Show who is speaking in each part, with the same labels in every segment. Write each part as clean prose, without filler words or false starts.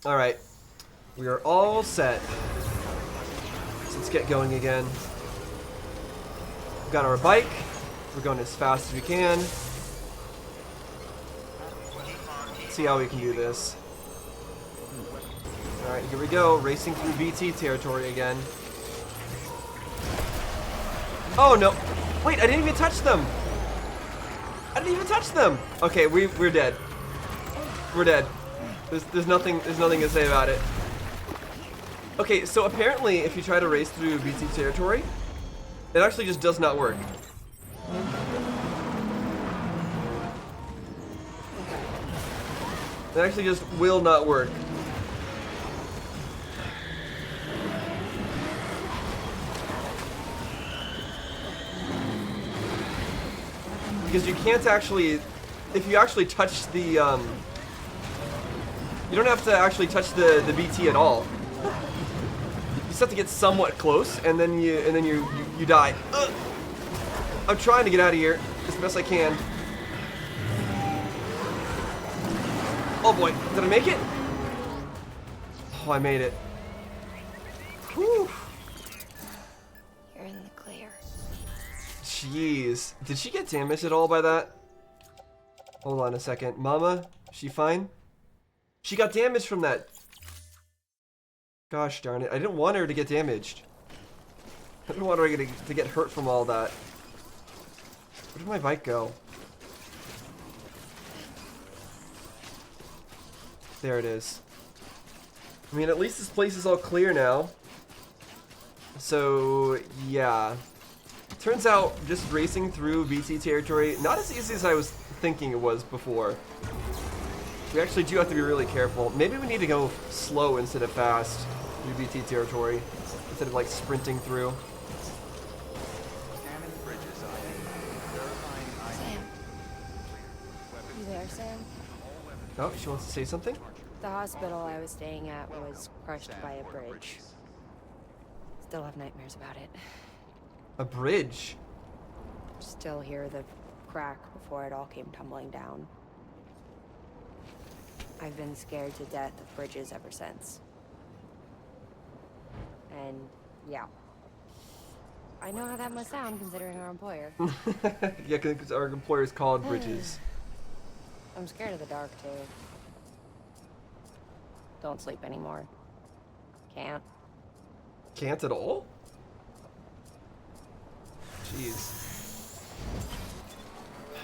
Speaker 1: Alright. We are all set. So let's get going again. We've got our bike. We're going as fast as we can. Let's see how we can do this. Alright, here we go. Racing through BT territory again. Oh no! Wait, I didn't even touch them! I didn't even touch them! Okay, we're dead. We're dead. There's nothing to say about it. Okay, so apparently if you try to race through BT territory, it actually just does not work. It actually just will not work. Because you can't actually, if you actually touch the, you don't have to actually touch the BT at all. You just have to get somewhat close, and then you die. Ugh. I'm trying to get out of here as best I can. Oh boy, did I make it? Oh, I made it. Whew.
Speaker 2: You're in the clear.
Speaker 1: Jeez. Did she get damaged at all by that? Hold on a second. Mama, she fine? She got damaged from that. Gosh darn it. I didn't want her to get damaged. I didn't want her to get hurt from all that. Where did my bike go? There it is. I mean, at least this place is all clear now. So, yeah. Turns out, just racing through BT territory, not as easy as I was thinking it was before. We actually do have to be really careful. Maybe we need to go slow instead of fast through BT territory, instead of like sprinting through.
Speaker 2: Sam. You there, Sam?
Speaker 1: Oh, she wants to say something?
Speaker 2: The hospital I was staying at was crushed by a bridge. Still have nightmares about it.
Speaker 1: A bridge?
Speaker 2: Still hear the crack before it all came tumbling down. I've been scared to death of bridges ever since. And, yeah. I know how that must sound considering our employer.
Speaker 1: Yeah, because our employer is called Bridges.
Speaker 2: I'm scared of the dark, too. Don't sleep anymore. Can't.
Speaker 1: Can't at all? Jeez.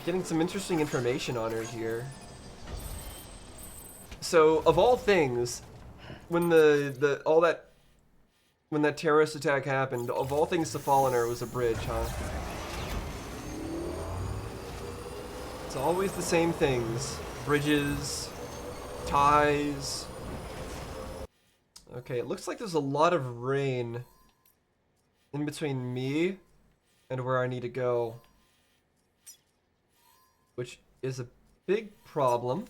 Speaker 1: Getting some interesting information on her here. So, of all things, when when that terrorist attack happened, of all things to fall on her was a bridge, huh? It's always the same things. Bridges, ties. Okay, it looks like there's a lot of rain in between me and where I need to go, which is a big problem.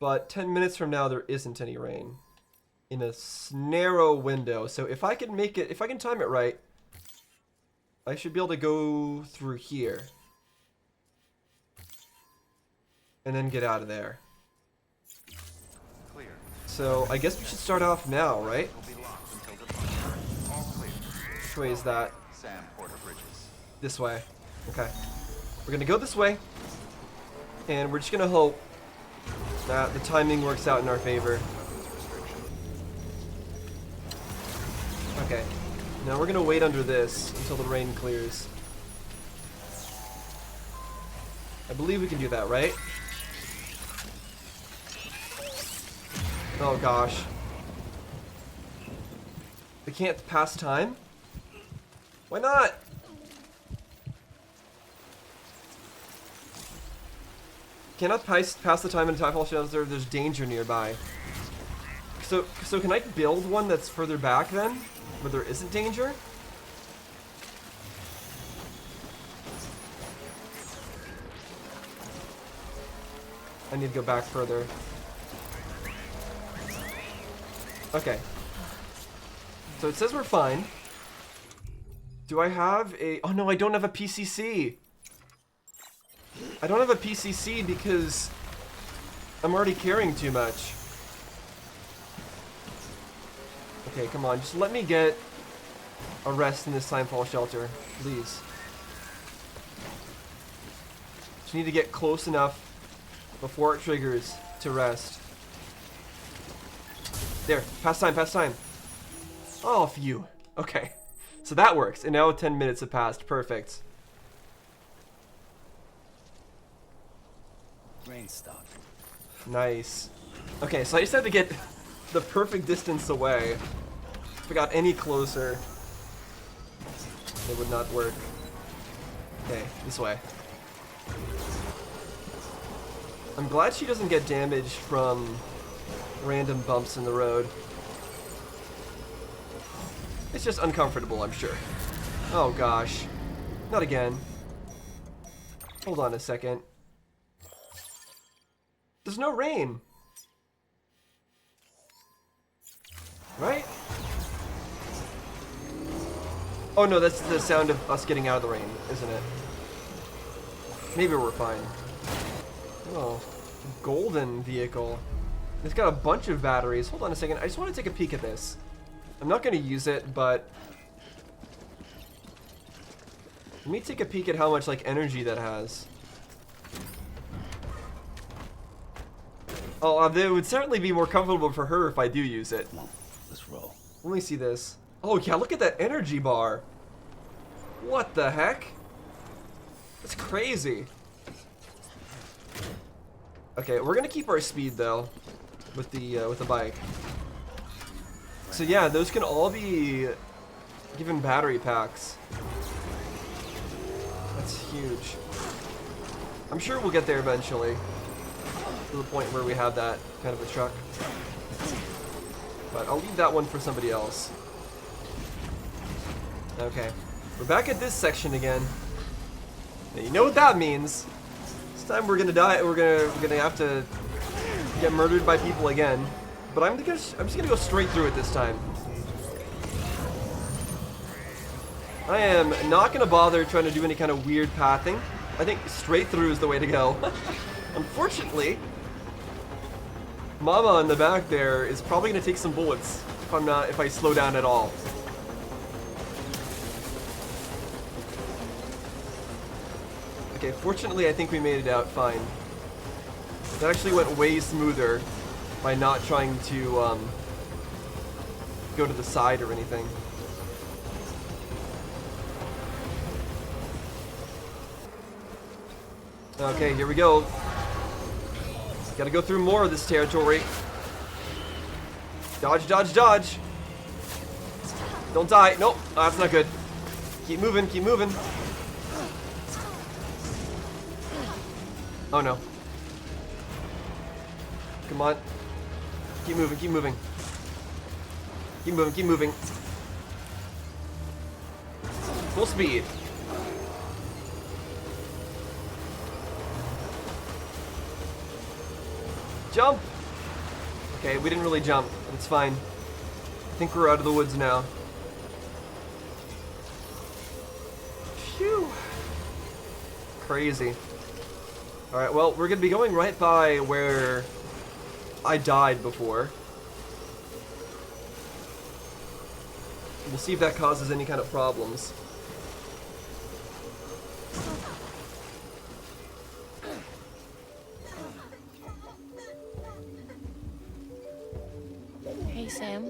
Speaker 1: But 10 minutes from now, there isn't any rain in a narrow window. So if I can make it, if I can time it right, I should be able to go through here and then get out of there.
Speaker 3: Clear.
Speaker 1: So I guess we should start off now, right? Which way is that?
Speaker 3: Sam Porter Bridges.
Speaker 1: This way. Okay. We're gonna go this way, and we're just gonna hope that the timing works out in our favor. Okay. Now we're gonna wait under this until the rain clears. I believe we can do that, right? Oh gosh. We can't pass time? Why not? Cannot pass the time in a time shelter. There's danger nearby. So can I build one that's further back then, where there isn't danger? I need to go back further. Okay. So it says we're fine. Do I have a... Oh no, I don't have a PCC. I don't have a PCC because I'm already carrying too much. Okay, come on. Just let me get a rest in this time fall shelter, please. Just need to get close enough before it triggers to rest. There, past time, past time. Oh, phew. Okay, so that works. And now 10 minutes have passed. Perfect.
Speaker 3: Rain stopped.
Speaker 1: Nice. Okay, so I just had to get the perfect distance away. If I got any closer, it would not work. Okay, this way. I'm glad she doesn't get damaged from random bumps in the road. It's just uncomfortable, I'm sure. Oh gosh. Not again. Hold on a second. There's no rain. Right? Oh no, that's the sound of us getting out of the rain, isn't it? Maybe we're fine. Oh, golden vehicle. It's got a bunch of batteries. Hold on a second. I just want to take a peek at this. I'm not going to use it, but let me take a peek at how much like energy that has. Oh, it would certainly be more comfortable for her if I do use it.
Speaker 3: Come on, let's roll.
Speaker 1: Let me see this. Oh yeah, look at that energy bar. What the heck? That's crazy. Okay, we're gonna keep our speed though, with the bike. So yeah, those can all be given battery packs. That's huge. I'm sure we'll get there eventually, to the point where we have that kind of a truck. But I'll leave that one for somebody else. Okay, we're back at this section again. Now, you know what that means. This time we're gonna die. We're gonna have to get murdered by people again. But I'm just gonna go straight through it this time. I am not gonna bother trying to do any kind of weird pathing. I think straight through is the way to go. Unfortunately, Mama in the back there is probably gonna take some bullets if I slow down at all. Okay, fortunately I think we made it out fine. That actually went way smoother by not trying to go to the side or anything. Okay, here we go. Gotta go through more of this territory. Dodge, dodge, dodge. Don't die. Nope, oh, that's not good. Keep moving, keep moving. Oh no. Come on. Keep moving, keep moving. Keep moving, keep moving. Full speed. Jump! Okay, we didn't really jump, but it's fine. I think we're out of the woods now. Phew. Crazy. Alright, well, we're gonna be going right by where I died before. We'll see if that causes any kind of problems.
Speaker 2: Hey, Sam.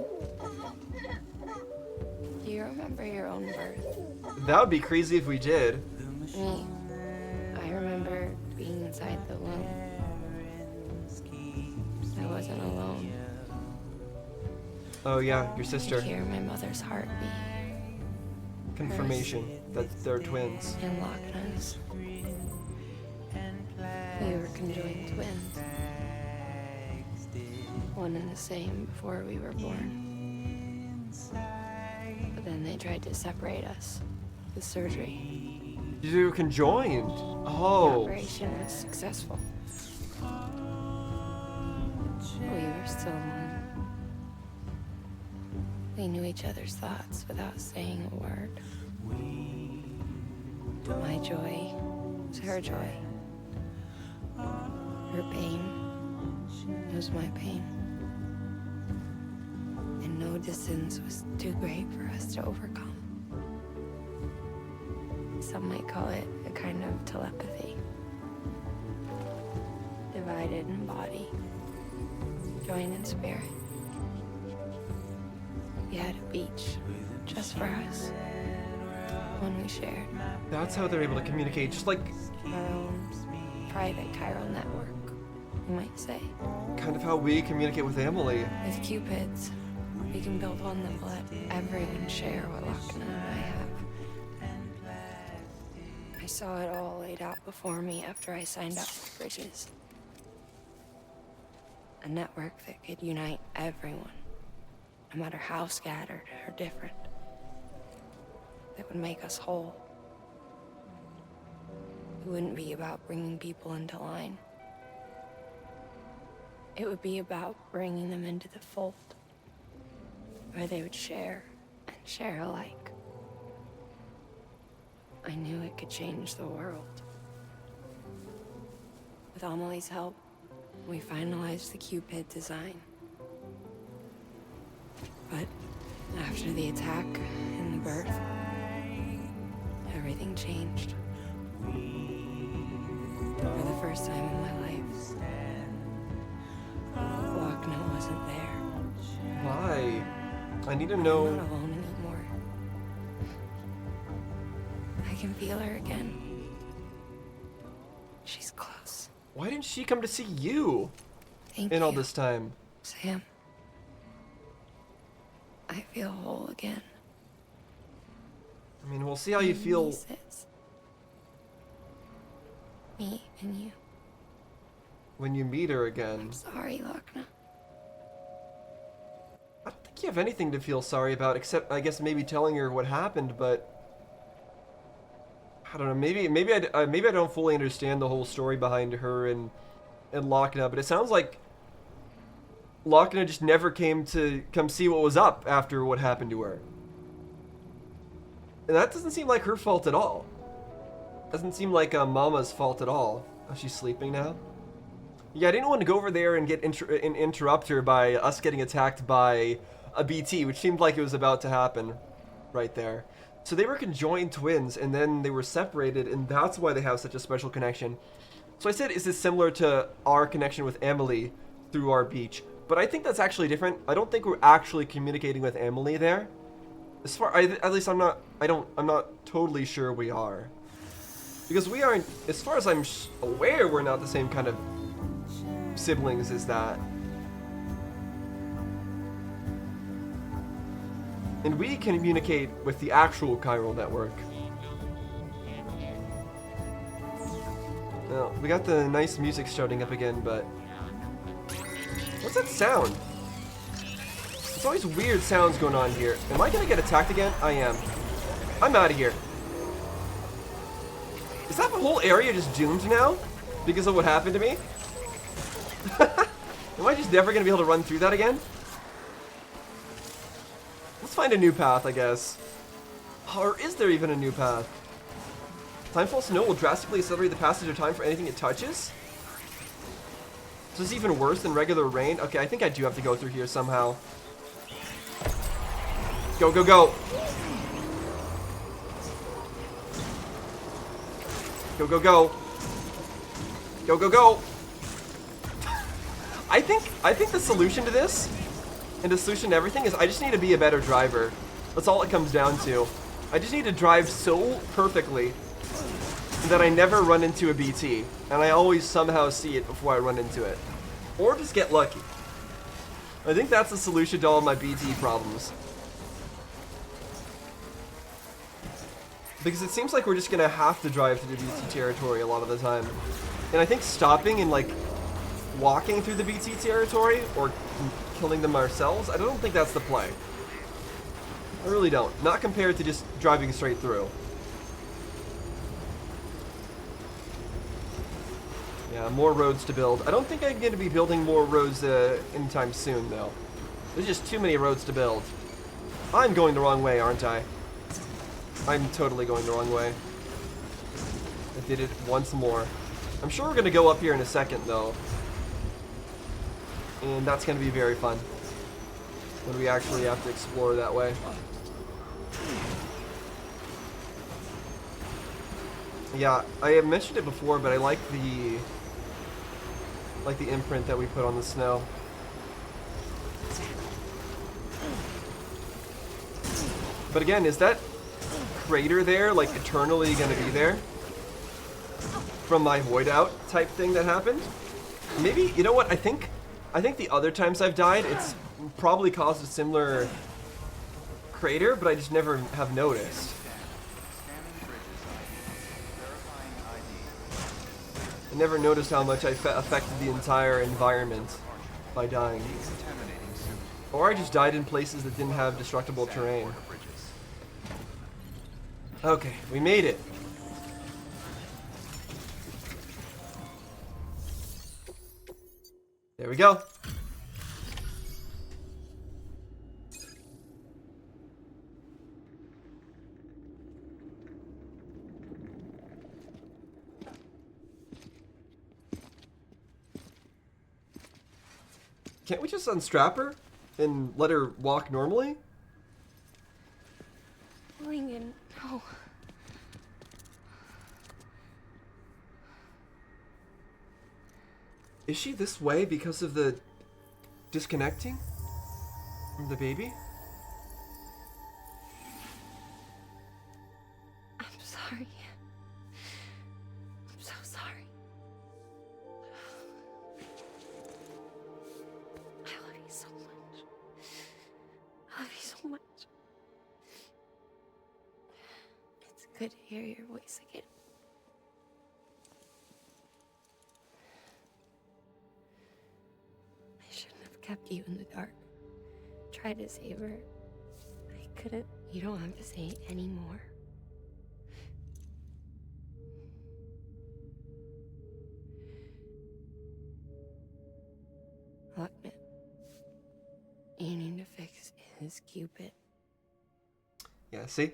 Speaker 2: Do you remember your own birth?
Speaker 1: That would be crazy if we did.
Speaker 2: Me. I remember being inside the womb. I wasn't alone.
Speaker 1: Oh yeah, your
Speaker 2: I
Speaker 1: sister.
Speaker 2: could hear my mother's heartbeat.
Speaker 1: Confirmation that they're twins.
Speaker 2: In Loch Ness. We were conjoined twins. One and the same before we were born. But then they tried to separate us with surgery.
Speaker 1: You were conjoined.
Speaker 2: The
Speaker 1: Oh.
Speaker 2: operation was successful. We were still one. We knew each other's thoughts without saying a word. My joy was her joy. Her pain was my pain. And no distance was too great for us to overcome. Some might call it a kind of telepathy. Divided in body, joined in spirit. We had a beach just for us. One we shared.
Speaker 1: That's how they're able to communicate, just like
Speaker 2: Our own private chiral network, you might say.
Speaker 1: kind of how we communicate with Emily.
Speaker 2: With Cupids, we can build one that will let everyone share what Lochner and I have. I saw it all laid out before me after I signed up for Bridges. A network that could unite everyone, no matter how scattered or different. That would make us whole. It wouldn't be about bringing people into line. It would be about bringing them into the fold, where they would share and share alike. I knew it could change the world. With Amelie's help, we finalized the Cupid design. But after the attack and the birth, everything changed. For the first time in my life, Lochner wasn't there.
Speaker 1: Why? I need to
Speaker 2: I'm
Speaker 1: know.
Speaker 2: not alone anymore. I can feel her again. She's close.
Speaker 1: Why didn't she come to see you
Speaker 2: Thank
Speaker 1: in
Speaker 2: you,
Speaker 1: all this time?
Speaker 2: Sam. I feel whole again.
Speaker 1: I mean, we'll see how you feel.
Speaker 2: Pieces. Me and you.
Speaker 1: When you meet her again.
Speaker 2: Sorry, Lochner.
Speaker 1: I don't think you have anything to feel sorry about, except I guess maybe telling her what happened. But I don't know. Maybe I don't fully understand the whole story behind her and Lochner. But it sounds like Lochner just never came to come see what was up after what happened to her, and that doesn't seem like her fault at all. Doesn't seem like Mama's fault at all. Oh, she's sleeping now. Yeah, I didn't want to go over there and get interrupt her by us getting attacked by a BT, which seemed like it was about to happen right there. So they were conjoined twins, and then they were separated, and that's why they have such a special connection. So I said, is this similar to our connection with Emily through our beach? But I think that's actually different. I don't think we're actually communicating with Emily there. As far, at least I'm not totally sure we are. Because we aren't, as far as I'm aware, we're not the same kind of siblings as that. And we communicate with the actual chiral network. Now, we got the nice music starting up again, but what's that sound? There's always weird sounds going on here. Am I gonna get attacked again? I am. I'm out of here. Is that the whole area just doomed now? Because of what happened to me? Am I just never gonna be able to run through that again? Let's find a new path, I guess. Or is there even a new path? Timefall snow will drastically accelerate the passage of time for anything it touches? So this is even worse than regular rain? Okay, I think I do have to go through here somehow. Go, go, go! Go, go, go! Go, go, go! I think the solution to this, and the solution to everything, is I just need to be a better driver. That's all it comes down to. I just need to drive so perfectly that I never run into a BT, and I always somehow see it before I run into it. Or just get lucky. I think that's the solution to all my BT problems. Because it seems like we're just gonna have to drive through the BT territory a lot of the time. And I think stopping and like walking through the BT territory or killing them ourselves, I don't think that's the play. I really don't. Not compared to just driving straight through. Yeah, more roads to build. I don't think I'm going to be building more roads anytime soon, though. There's just too many roads to build. I'm going the wrong way, aren't I? I'm totally going the wrong way. I did it once more. I'm sure we're going to go up here in a second, though. And that's going to be very fun. when we actually have to explore that way. Yeah, I have mentioned it before, but I like the imprint that we put on the snow. But again, is that crater there like eternally gonna be there from my void out type thing that happened? Maybe, you know what, I think the other times I've died, it's probably caused a similar crater, but I just never have noticed. I never noticed how much I affected the entire environment by dying. Or I just died in places that didn't have destructible terrain. Okay, we made it. There we go. Can't we just unstrap her and let her walk normally?
Speaker 2: Lincoln, no.
Speaker 1: Is she this way because of the disconnecting from the baby?
Speaker 2: I'm sorry. I'm so sorry. I love you so much. I love you so much. It's good to hear your voice again. I shouldn't have kept you in the dark. Tried to save her. I couldn't. You don't have to say anymore. Look, man. You need to fix his Cupid.
Speaker 1: Yeah, see?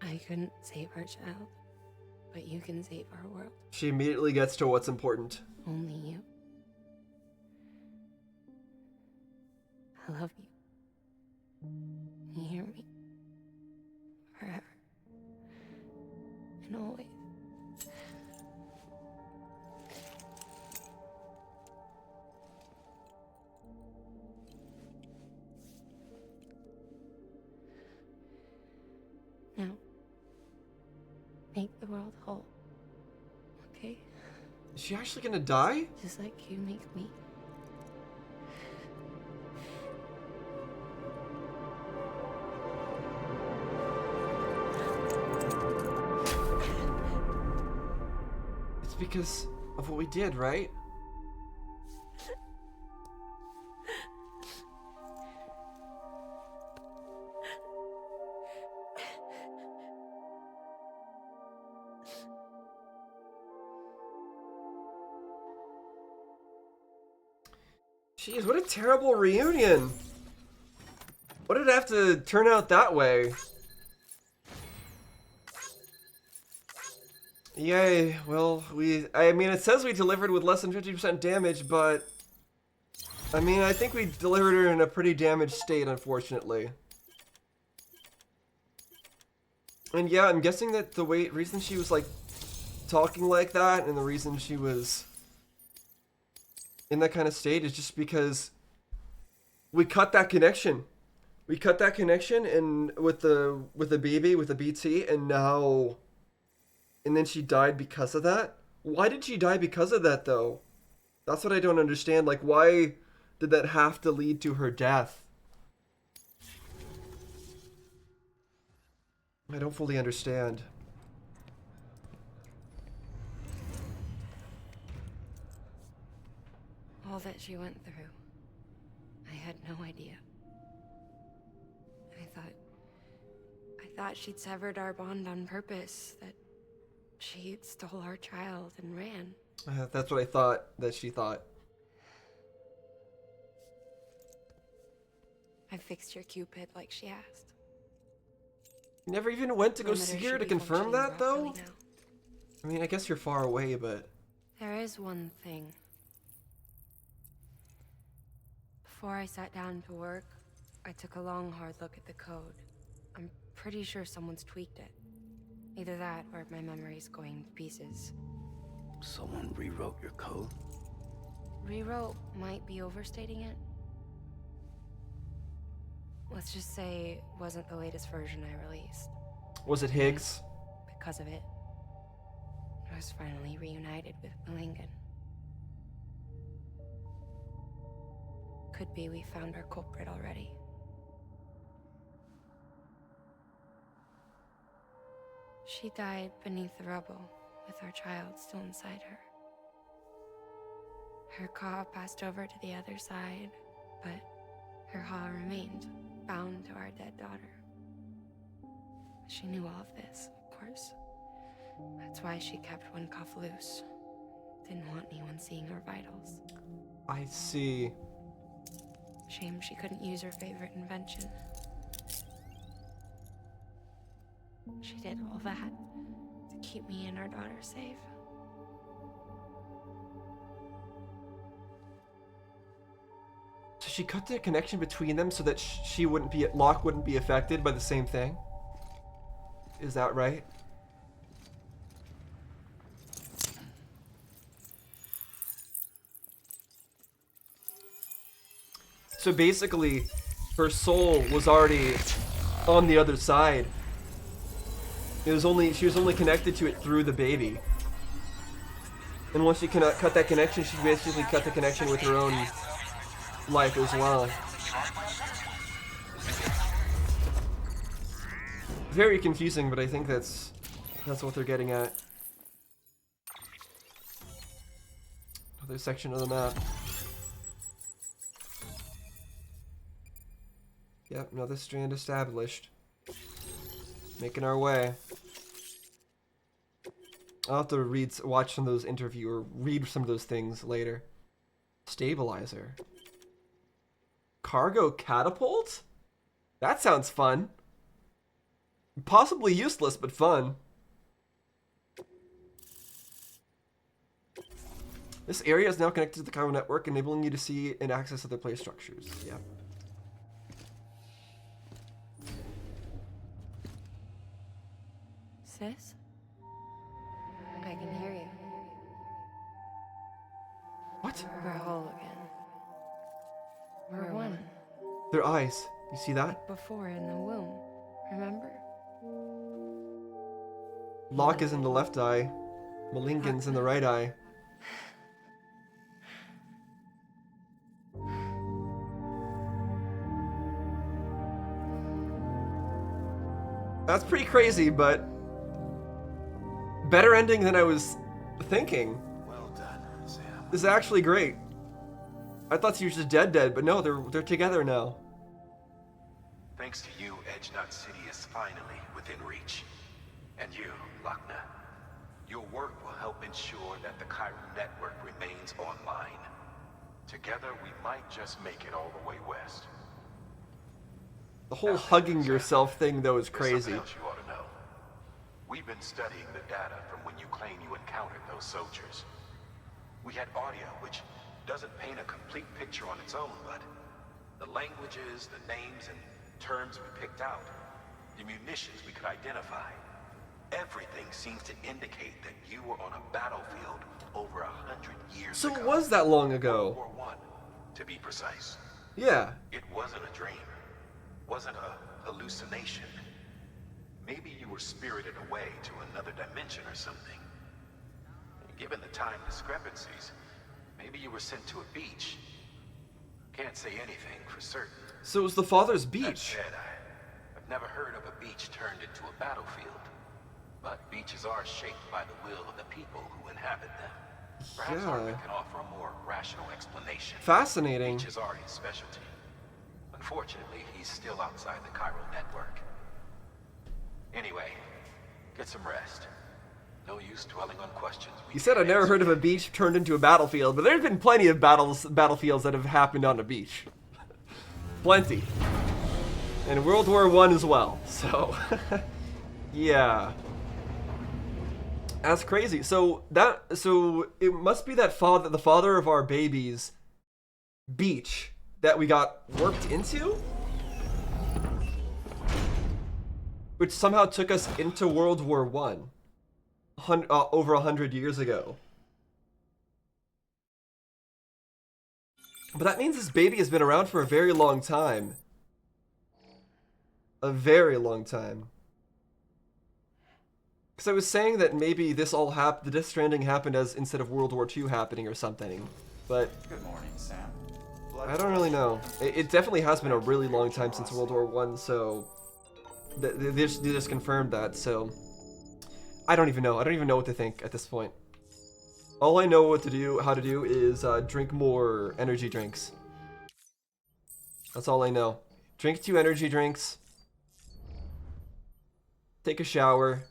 Speaker 2: I couldn't save our child, but you can save our world.
Speaker 1: She immediately gets to what's important.
Speaker 2: Only you. I love you. You hear me? Forever. And always. Now, make the world whole. Okay?
Speaker 1: Is she actually gonna die?
Speaker 2: Just like you make me.
Speaker 1: It's because of what we did, right? Jeez, what a terrible reunion. What did it have to turn out that way? Yay, well, I mean, it says we delivered with less than 50% damage, but I mean, I think we delivered her in a pretty damaged state, unfortunately. And yeah, I'm guessing that the reason she was, like, talking like that, and the reason she was in that kind of state is just because we cut that connection. We cut that connection and with the baby, with the BT, and now... And then she died because of that? Why did she die because of that, though? That's what I don't understand. Like, why did that have to lead to her death? I don't fully understand.
Speaker 2: All that she went through. I had no idea. I thought she'd severed our bond on purpose, that she stole our child and ran.
Speaker 1: That's what I thought that she thought.
Speaker 2: I fixed your Cupid like she asked.
Speaker 1: You never even went to go
Speaker 2: Perimeter
Speaker 1: see her
Speaker 2: should
Speaker 1: to
Speaker 2: be
Speaker 1: confirm
Speaker 2: functioning
Speaker 1: that, though?
Speaker 2: properly now.
Speaker 1: I mean, I guess you're far away, but...
Speaker 2: There is one thing. Before I sat down to work, I took a long, hard look at the code. I'm pretty sure someone's tweaked it. Either that, or my memory's going to pieces.
Speaker 3: Someone rewrote your code?
Speaker 2: Rewrote might be overstating it. Let's just say it wasn't the latest version I released.
Speaker 1: Was it Higgs?
Speaker 2: Because of it, I was finally reunited with Malingan. Could be we found our culprit already. She died beneath the rubble, with our child still inside her. Her Ka passed over to the other side, but her Ha remained, bound to our dead daughter. She knew all of this, of course. That's why she kept one cuff loose. Didn't want anyone seeing her vitals.
Speaker 1: I see.
Speaker 2: Shame she couldn't use her favorite invention. She did all that to keep me and our daughter safe.
Speaker 1: So she cut the connection between them so that Locke wouldn't be affected by the same thing? Is that right? So basically, her soul was already on the other side. She was only connected to it through the baby. And once she cannot cut that connection, she basically cut the connection with her own life as well. Very confusing, but I think that's what they're getting at. Another section of the map. Yep, another strand established. Making our way. I'll have to watch some of those or read some of those things later. Stabilizer. Cargo catapult? That sounds fun. Possibly useless, but fun. This area is now connected to the cargo network, enabling you to see and access other place structures. Yeah.
Speaker 2: Sis? I can hear you.
Speaker 1: What?
Speaker 2: We're whole again. We're one.
Speaker 1: Their eyes. You see that?
Speaker 2: Before in the womb, remember?
Speaker 1: Locke is in the left eye. Malingan's in the right eye. That's pretty crazy, but better ending than I was thinking.
Speaker 3: Well done, Sam.
Speaker 1: This is actually great. I thought she was just dead, but no, they're together now.
Speaker 3: Thanks to you, Edgenut City is finally within reach. And you, Lochna, your work will help ensure that the Chiron network remains online. Together, we might just make it all the way west.
Speaker 1: The whole hugging yourself thing, though, is
Speaker 3: There's
Speaker 1: crazy.
Speaker 3: something else you ought to know. We've been studying the data from when you claim you encountered those soldiers. We had audio, which doesn't paint a complete picture on its own, but the languages, the names, and terms we picked out, the munitions we could identify, everything seems to indicate that you were on a battlefield over 100 years
Speaker 1: So
Speaker 3: ago.
Speaker 1: it was that long ago.
Speaker 3: World War I, to be precise.
Speaker 1: Yeah.
Speaker 3: It wasn't a dream. Wasn't a hallucination. Maybe you were spirited away to another dimension or something. Given the time discrepancies, maybe you were sent to a beach. Can't say anything for certain.
Speaker 1: So it was the father's
Speaker 3: That
Speaker 1: beach.
Speaker 3: said, I've never heard of a beach turned into a battlefield. But beaches are shaped by the will of the people who inhabit them. Perhaps Hartman can offer a more rational explanation.
Speaker 1: Fascinating.
Speaker 3: Beaches are his specialty. Unfortunately, he's still outside the Chiron network. Anyway, get some rest. No use dwelling on questions.
Speaker 1: He said I've never heard of a beach turned into a battlefield, but there's been plenty of battlefields that have happened on a beach. Plenty. And World War I as well. So, yeah. That's crazy. So it must be that the father of our baby's beach that we got warped into, which somehow took us into World War One, over 100 years ago. But that means this baby has been around for a very long time. A very long time. Because I was saying that maybe this all the Death Stranding happened as instead of World War II happening or something. But
Speaker 4: Good morning, Sam.
Speaker 1: I don't really know. It definitely has been a really long time since World War One, so they just confirmed that. So I don't even know. I don't even know what to think at this point. All I know how to do is drink more energy drinks. That's all I know. Drink 2 energy drinks. Take a shower.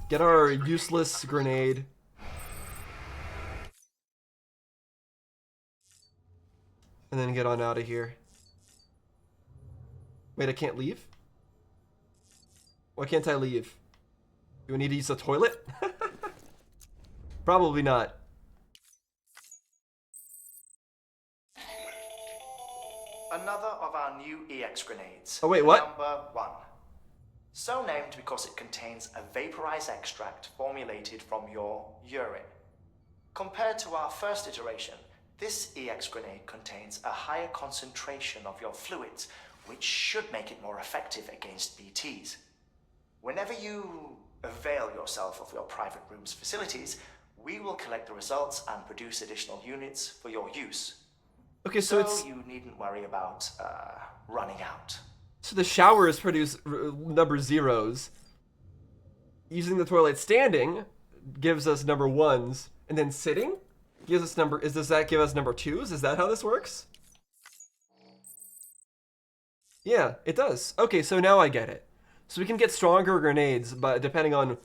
Speaker 1: Get our useless grenade. And then get on out of here. Wait, I can't leave? Why can't I leave? Do I need to use the toilet? Probably not.
Speaker 5: Another of our new EX grenades.
Speaker 1: Oh, wait, what?
Speaker 5: Number 1. So named because it contains a vaporized extract formulated from your urine. Compared to our first iteration, this EX grenade contains a higher concentration of your fluids, which should make it more effective against BTs. Whenever you avail yourself of your private room's facilities, we will collect the results and produce additional units for your use.
Speaker 1: Okay, so it's...
Speaker 5: you needn't worry about running out.
Speaker 1: So the showers produce number 0s. Using the toilet standing gives us number 1s. And then sitting gives us number... Does that give us number 2s? Is that how this works? Yeah, it does. Okay, so now I get it. So we can get stronger grenades, but depending on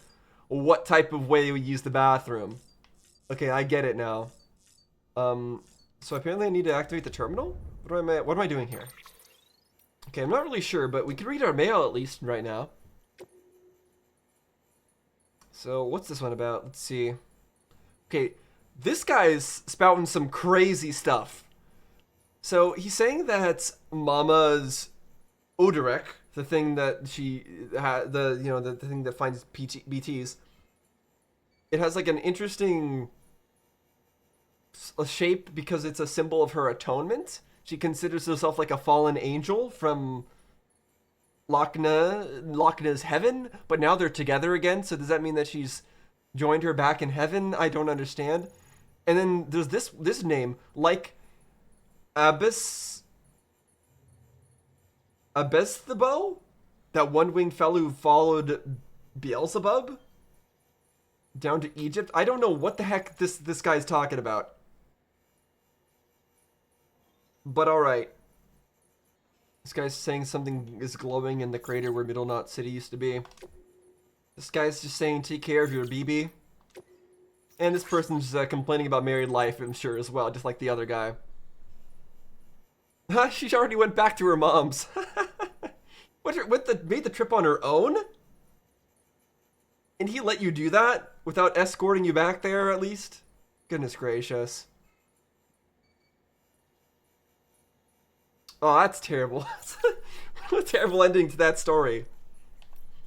Speaker 1: what type of way we use the bathroom. Okay, I get it now. So apparently I need to activate the terminal? What am I doing here? Okay, I'm not really sure, but we can read our mail at least right now. So what's this one about? Let's see. Okay, this guy's spouting some crazy stuff. So he's saying that Mama's Odorek, the thing that she had, the thing that finds BTs, it has like an interesting shape because it's a symbol of her atonement. She considers herself like a fallen angel from Lochna's heaven, but now they're together again. So does that mean that she's joined her back in heaven? I don't understand. And then there's this name, like Abesthebo, that one-winged fellow who followed Beelzebub down to Egypt. I don't know what the heck this guy's talking about. But alright. This guy's saying something is glowing in the crater where Middle Knot City used to be. This guy's just saying take care of your BB. And this person's complaining about married life, I'm sure, as well, just like the other guy. She already went back to her mom's. Made the trip on her own? And he let you do that without escorting you back there, at least? Goodness gracious. Oh, that's terrible. What a terrible ending to that story.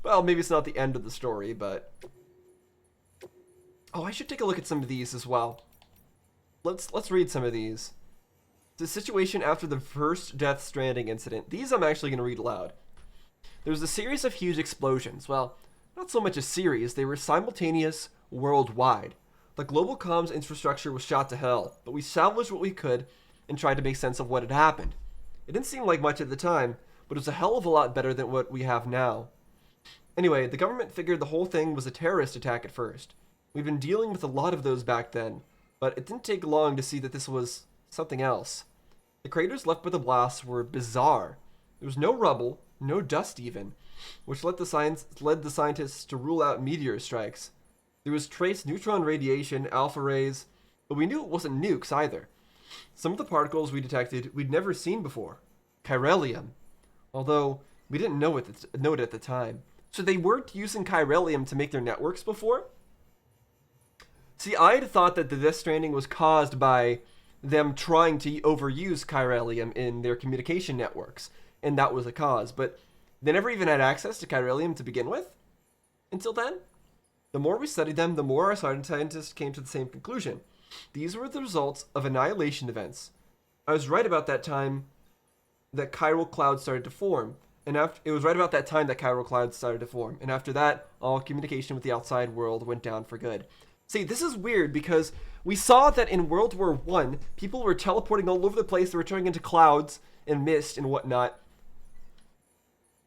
Speaker 1: Well, maybe it's not the end of the story, but... Oh, I should take a look at some of these as well. Let's read some of these. The situation after the first Death Stranding incident. These I'm actually going to read aloud. There was a series of huge explosions. Well, not so much a series. They were simultaneous worldwide. The global comms infrastructure was shot to hell, but we salvaged what we could and tried to make sense of what had happened. It didn't seem like much at the time, but it was a hell of a lot better than what we have now. Anyway, the government figured the whole thing was a terrorist attack at first. We've been dealing with a lot of those back then, but it didn't take long to see that this was something else. The craters left by the blasts were bizarre. There was no rubble, no dust even, which led the scientists to rule out meteor strikes. There was trace neutron radiation, alpha rays, but we knew it wasn't nukes either. Some of the particles we detected we'd never seen before. Chiralium. Although, we didn't know it at the time. So they weren't using chiralium to make their networks before? See, I'd thought that the Death Stranding was caused by them trying to overuse chiralium in their communication networks, and that was the cause. But they never even had access to chiralium to begin with until then. The more we studied them, the more our scientists came to the same conclusion. These were the results of annihilation events. I was right about that time that chiral clouds started to form. And it was right about that time that chiral clouds started to form. And after that, all communication with the outside world went down for good. See, this is weird because we saw that in World War I, people were teleporting all over the place. They were turning into clouds and mist and whatnot.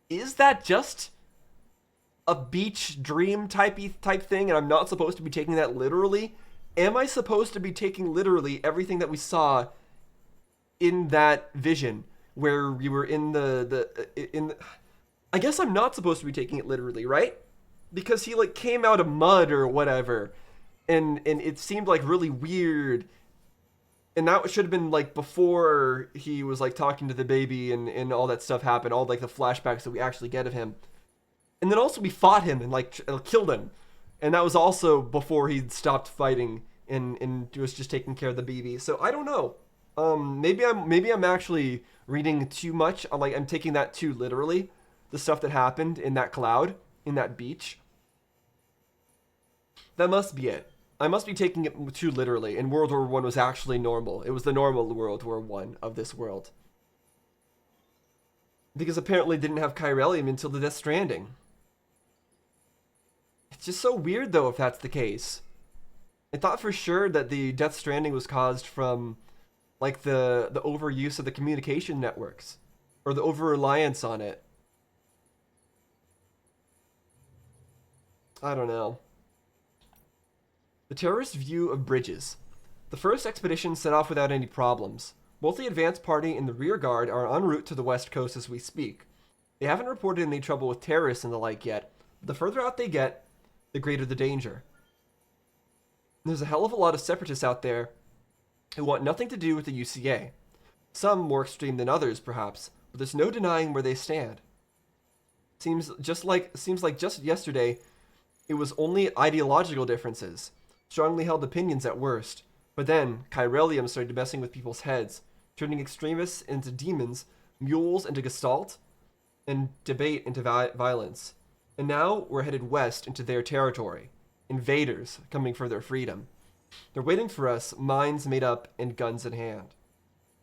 Speaker 1: Is that just a beach dream type thing, and I'm not supposed to be taking that literally? Am I supposed to be taking literally everything that we saw in that vision where we were in I guess I'm not supposed to be taking it literally, right? Because he like came out of mud or whatever, and it seemed like really weird. And that should have been like before he was like talking to the baby and all that stuff happened, all like the flashbacks that we actually get of him. And then also we fought him and like killed him. And that was also before he stopped fighting and was just taking care of the baby. So I don't know. Maybe I'm actually reading too much. I'm taking that too literally. The stuff that happened in that cloud, in that beach. That must be it. I must be taking it too literally. And World War I was actually normal. It was the normal World War I of this world. Because apparently they didn't have chiralium until the Death Stranding. It's just so weird though if that's the case. I thought for sure that the Death Stranding was caused from like the overuse of the communication networks or the over-reliance on it. I don't know. The terrorist view of bridges. The first expedition set off without any problems. Both the advance party and the rear guard are en route to the west coast as we speak. They haven't reported any trouble with terrorists and the like yet, but the further out they get, the greater the danger. There's a hell of a lot of separatists out there who want nothing to do with the UCA. Some more extreme than others, perhaps, but there's no denying where they stand. Seems like just yesterday, it was only ideological differences, strongly held opinions at worst. But then, chiralium started messing with people's heads, turning extremists into demons, mules into gestalt, and debate into violence. And now we're headed west into their territory. Invaders coming for their freedom. They're waiting for us, minds made up and guns in hand.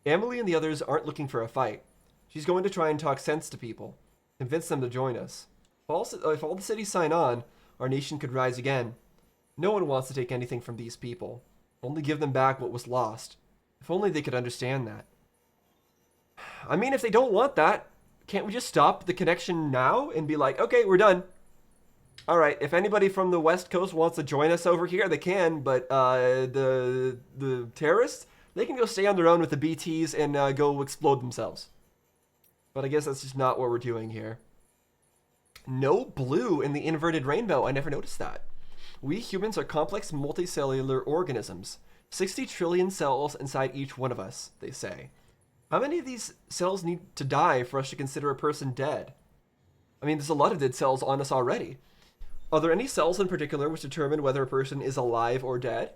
Speaker 1: Emily and the others aren't looking for a fight. She's going to try and talk sense to people, convince them to join us. If all the cities sign on, our nation could rise again. No one wants to take anything from these people. Only give them back what was lost. If only they could understand that. I mean, if they don't want that, can't we just stop the connection now and be like, okay, we're done. All right, if anybody from the West Coast wants to join us over here, they can, but the terrorists, they can go stay on their own with the BTs and go explode themselves. But I guess that's just not what we're doing here. No blue in the inverted rainbow. I never noticed that. We humans are complex multicellular organisms. 60 trillion cells inside each one of us, they say. How many of these cells need to die for us to consider a person dead? I mean, there's a lot of dead cells on us already. Are there any cells in particular which determine whether a person is alive or dead?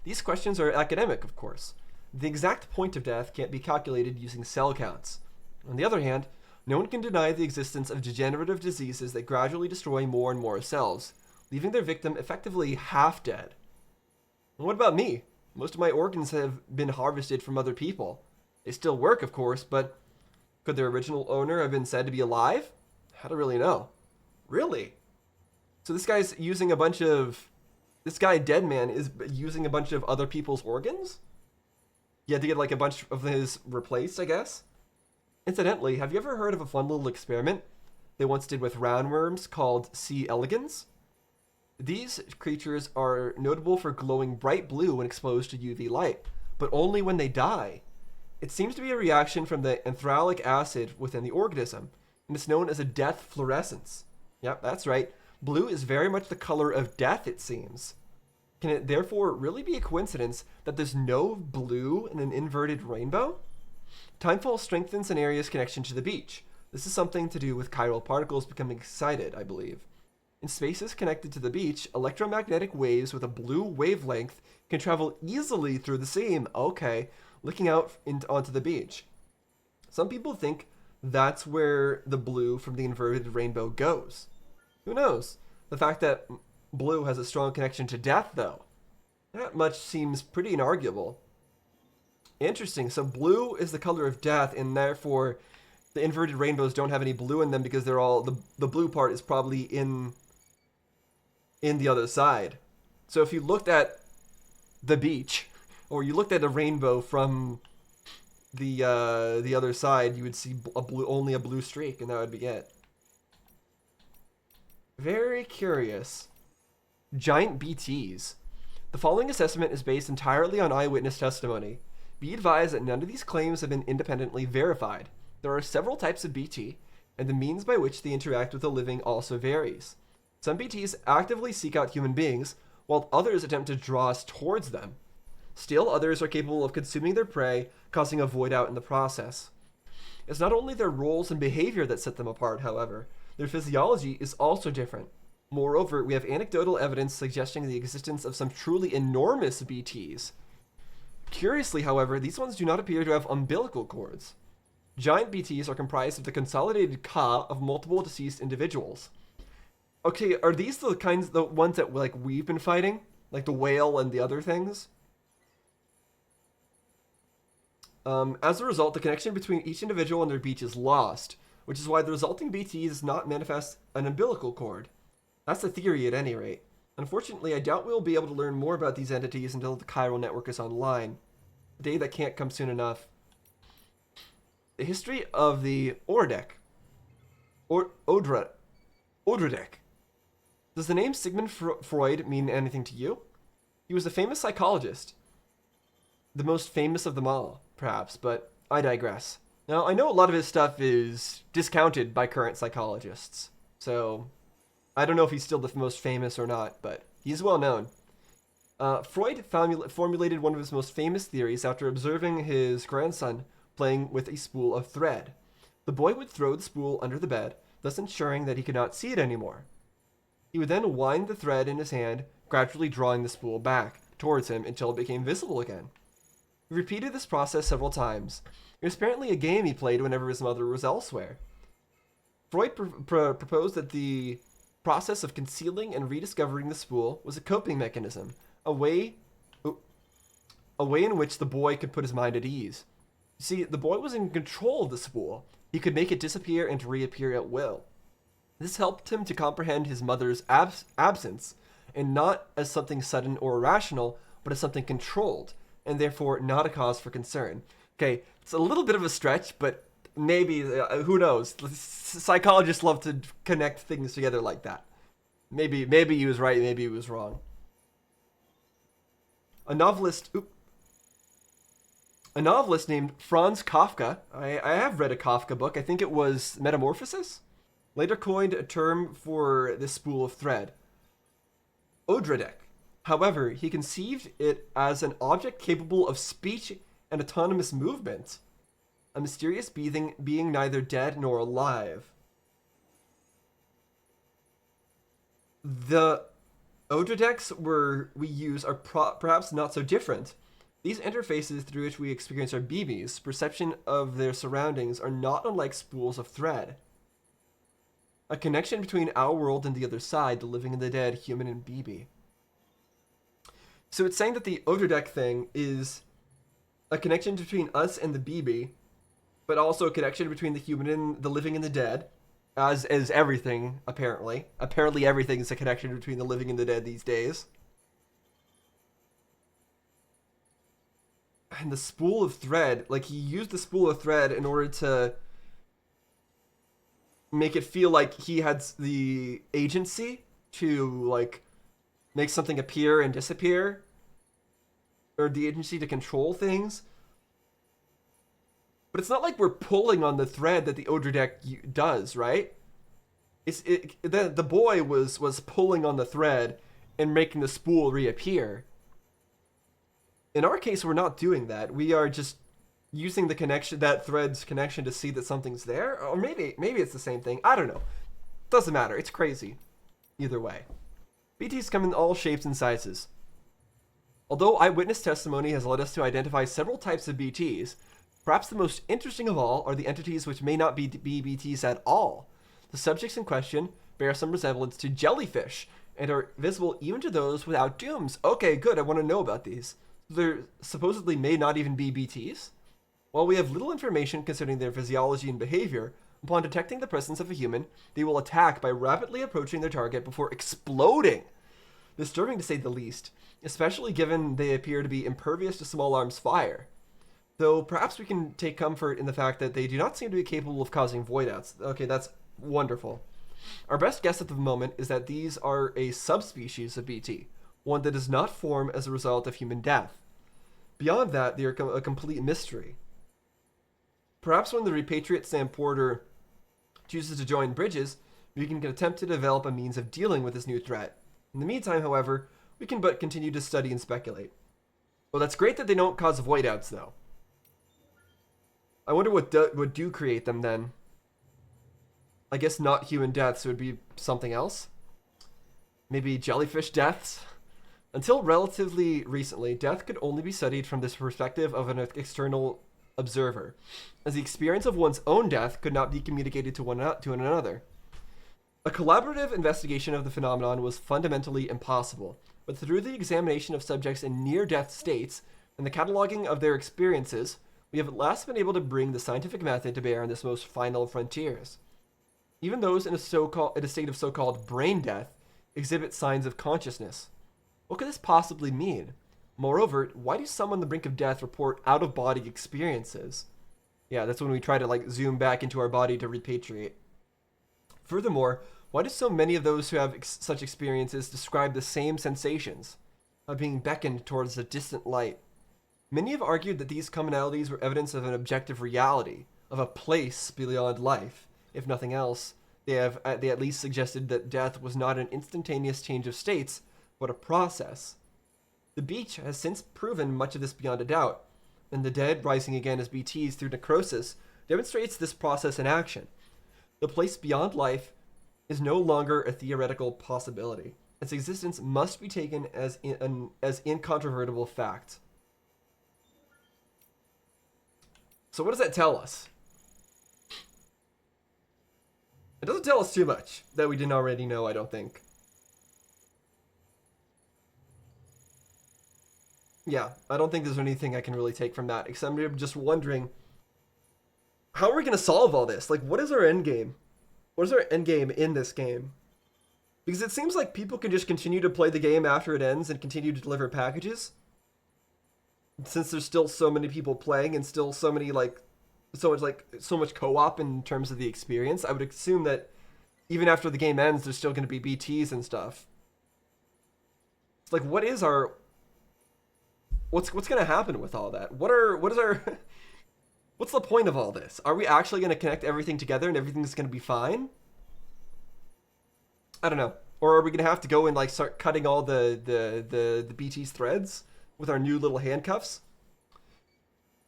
Speaker 1: These questions are academic, of course. The exact point of death can't be calculated using cell counts. On the other hand, no one can deny the existence of degenerative diseases that gradually destroy more and more cells, leaving their victim effectively half dead. And what about me? Most of my organs have been harvested from other people. They still work, of course, but could their original owner have been said to be alive? How to really know? Really? So this guy's using this guy, Dead Man, is using a bunch of other people's organs? He had to get like a bunch of his replaced, I guess? Incidentally, have you ever heard of a fun little experiment they once did with roundworms called C. elegans? These creatures are notable for glowing bright blue when exposed to UV light, but only when they die. It seems to be a reaction from the anthralic acid within the organism, and it's known as a death fluorescence. Yep, that's right. Blue is very much the color of death, it seems. Can it therefore really be a coincidence that there's no blue in an inverted rainbow? Timefall strengthens an area's connection to the beach. This is something to do with chiral particles becoming excited, I believe. In spaces connected to the beach, electromagnetic waves with a blue wavelength can travel easily through the seam. Okay, looking out onto the beach. Some people think that's where the blue from the inverted rainbow goes. Who knows? The fact that blue has a strong connection to death, though, that much seems pretty inarguable. Interesting. So blue is the color of death, and therefore the inverted rainbows don't have any blue in them because they're all the blue part is probably in the other side. So if you looked at the beach, or you looked at a rainbow from the other side, you would see only a blue streak, and that would be it. Very curious. Giant BTs. The following assessment is based entirely on eyewitness testimony. Be advised that none of these claims have been independently verified. There are several types of BT, and the means by which they interact with the living also varies. Some BTs actively seek out human beings, while others attempt to draw us towards them. Still, others are capable of consuming their prey, causing a void out in the process. It's not only their roles and behavior that set them apart, however. Their physiology is also different. Moreover, we have anecdotal evidence suggesting the existence of some truly enormous BTs. Curiously, however, these ones do not appear to have umbilical cords. Giant BTs are comprised of the consolidated ka of multiple deceased individuals. Okay, are these the ones that like we've been fighting? Like the whale and the other things? As a result, the connection between each individual and their beach is lost, which is why the resulting BT does not manifest an umbilical cord. That's the theory at any rate. Unfortunately, I doubt we'll be able to learn more about these entities until the chiral network is online. A day that can't come soon enough. The history of the Odradek. Odradek. Does the name Sigmund Freud mean anything to you? He was a famous psychologist. The most famous of them all, perhaps, but I digress. Now, I know a lot of his stuff is discounted by current psychologists, so I don't know if he's still the most famous or not, but he's well known. Freud formulated one of his most famous theories after observing his grandson playing with a spool of thread. The boy would throw the spool under the bed, thus ensuring that he could not see it anymore. He would then wind the thread in his hand, gradually drawing the spool back towards him until it became visible again. He repeated this process several times. It was apparently a game he played whenever his mother was elsewhere. Freud proposed that the process of concealing and rediscovering the spool was a coping mechanism, a way in which the boy could put his mind at ease. You see, the boy was in control of the spool. He could make it disappear and reappear at will. This helped him to comprehend his mother's absence, and not as something sudden or irrational, but as something controlled, and therefore not a cause for concern. Okay, it's a little bit of a stretch, but maybe, who knows? Psychologists love to connect things together like that. Maybe he was right, maybe he was wrong. A novelist named Franz Kafka, I have read a Kafka book, I think it was Metamorphosis, later coined a term for this spool of thread. Odradek. However, he conceived it as an object capable of speech and autonomous movement, a mysterious being neither dead nor alive. The Odradeks we use are perhaps not so different. These interfaces through which we experience our BB's perception of their surroundings are not unlike spools of thread. A connection between our world and the other side, the living and the dead, human and BB. So it's saying that the Odradek thing is a connection between us and the BB, but also a connection between the human and the living and the dead, as everything, apparently. Apparently everything is a connection between the living and the dead these days. And the spool of thread, like he used the spool of thread in order to make it feel like he had the agency to like make something appear and disappear, or the agency to control things. But it's not like we're pulling on the thread that the Odradek does, right? The boy was pulling on the thread and making the spool reappear. In our case, we're not doing that. We are just using the connection, that thread's connection, to see that something's there. Or maybe it's the same thing. I don't know. Doesn't matter. It's crazy. either way. BTs come in all shapes and sizes. Although eyewitness testimony has led us to identify several types of BTs, perhaps the most interesting of all are the entities which may not be BTs at all. The subjects in question bear some resemblance to jellyfish and are visible even to those without dooms. Okay, good, I want to know about these. They supposedly may not even be BTs? While we have little information concerning their physiology and behavior, upon detecting the presence of a human, they will attack by rapidly approaching their target before exploding. Disturbing to say the least, especially given they appear to be impervious to small arms fire. Though perhaps we can take comfort in the fact that they do not seem to be capable of causing voidouts. Okay, that's wonderful. Our best guess at the moment is that these are a subspecies of BT, one that does not form as a result of human death. Beyond that, they are a complete mystery. Perhaps when the repatriate Sam Porter chooses to join Bridges, we can attempt to develop a means of dealing with this new threat. In the meantime, however, we can but continue to study and speculate. Well, that's great that they don't cause voidouts, though. I wonder what would do create them, then. I guess not human deaths, it would be something else. Maybe jellyfish deaths? Until relatively recently, death could only be studied from this perspective of an external observer, as the experience of one's own death could not be communicated to one another. A collaborative investigation of the phenomenon was fundamentally impossible, but through the examination of subjects in near-death states and the cataloging of their experiences, we have at last been able to bring the scientific method to bear on this most final frontiers. Even those in a state of so-called brain death exhibit signs of consciousness. What could this possibly mean? Moreover, why do some on the brink of death report out-of-body experiences? Yeah, that's when we try to zoom back into our body to repatriate. Furthermore, why do so many of those who have such experiences describe the same sensations of being beckoned towards a distant light? Many have argued that these commonalities were evidence of an objective reality, of a place beyond life. If nothing else, they at least suggested that death was not an instantaneous change of states, but a process. The beach has since proven much of this beyond a doubt, and the dead rising again as BTs through necrosis demonstrates this process in action. The place beyond life is no longer a theoretical possibility. Its existence must be taken as incontrovertible fact. So what does that tell us? It doesn't tell us too much that we didn't already know, I don't think. Yeah, I don't think there's anything I can really take from that, except I'm just wondering, how are we going to solve all this? What is our end game? What is our end game in this game? Because it seems like people can just continue to play the game after it ends and continue to deliver packages. Since there's still so many people playing and still so many, so much co-op in terms of the experience, I would assume that even after the game ends, there's still going to be BTs and stuff. It's what is our... What's going to happen with all that? What's the point of all this? Are we actually going to connect everything together and everything's going to be fine? I don't know. Or are we going to have to go and start cutting all the BT's threads with our new little handcuffs?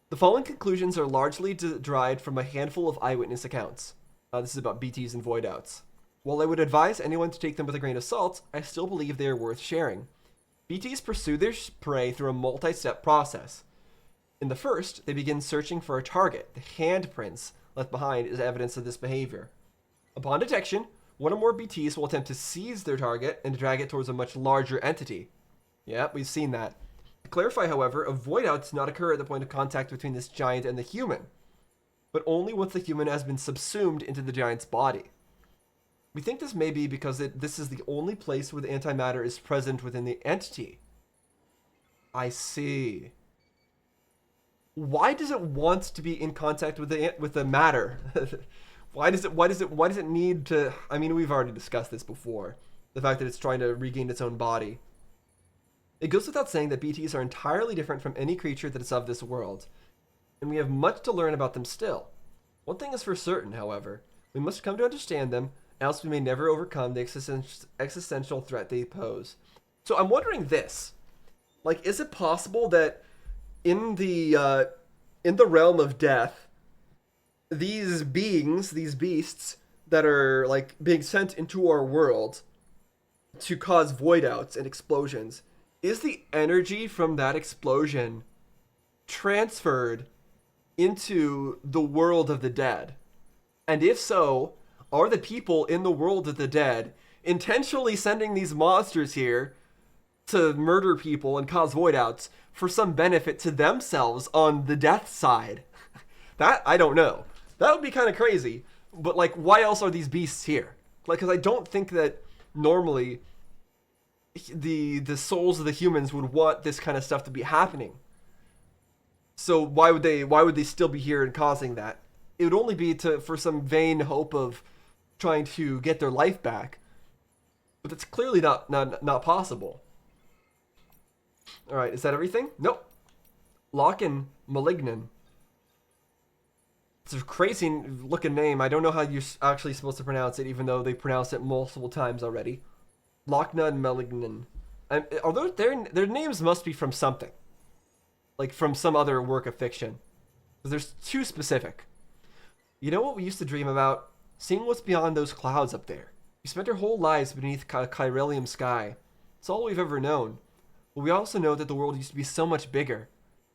Speaker 1: The following conclusions are largely derived from a handful of eyewitness accounts. This is about BTs and voidouts. While I would advise anyone to take them with a grain of salt, I still believe they are worth sharing. BTs pursue their prey through a multi-step process. In the first, they begin searching for a target. The handprints left behind is evidence of this behavior. Upon detection, one or more BTs will attempt to seize their target and drag it towards a much larger entity. Yep, we've seen that. To clarify, however, a voidout does not occur at the point of contact between this giant and the human, but only once the human has been subsumed into the giant's body. We think this may be because this is the only place where the antimatter is present within the entity. I see. Why does it want to be in contact with the matter? Why does it need to? I mean, we've already discussed this before. The fact that it's trying to regain its own body. It goes without saying that BTs are entirely different from any creature that is of this world, and we have much to learn about them still. One thing is for certain, however, we must come to understand them, else we may never overcome the existential threat they pose. So I'm wondering this. Is it possible that in the realm of death, these beings, these beasts that are being sent into our world, to cause void outs and explosions, is the energy from that explosion transferred into the world of the dead? And if so, are the people in the world of the dead intentionally sending these monsters here to murder people and cause void outs for some benefit to themselves on the death side? That, I don't know. That would be kind of crazy. But, like, why else are these beasts here? Like, because I don't think that normally the souls of the humans would want this kind of stuff to be happening. So why would they still be here and causing that? It would only be for some vain hope of trying to get their life back. But that's clearly not possible. Alright, is that everything? Nope. Locken Malignan. It's a crazy looking name. I don't know how you're actually supposed to pronounce it, even though they pronounced it multiple times already. Lochna Malignan. Although their names must be from something. Like from some other work of fiction. Because there's too specific. You know what we used to dream about? Seeing what's beyond those clouds up there. We spent our whole lives beneath Chiralium sky. It's all we've ever known. But we also know that the world used to be so much bigger.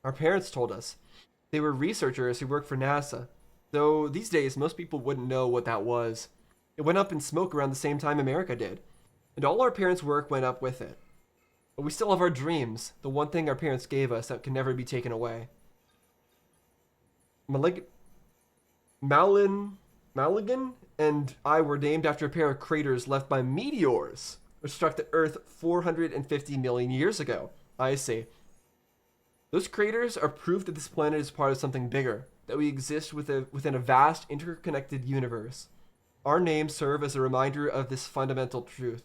Speaker 1: Our parents told us. They were researchers who worked for NASA. Though these days, most people wouldn't know what that was. It went up in smoke around the same time America did. And all our parents' work went up with it. But we still have our dreams, the one thing our parents gave us that can never be taken away. Maligan and I were named after a pair of craters left by meteors, which struck the Earth 450 million years ago. I see. Those craters are proof that this planet is part of something bigger, that we exist within a vast, interconnected universe. Our names serve as a reminder of this fundamental truth.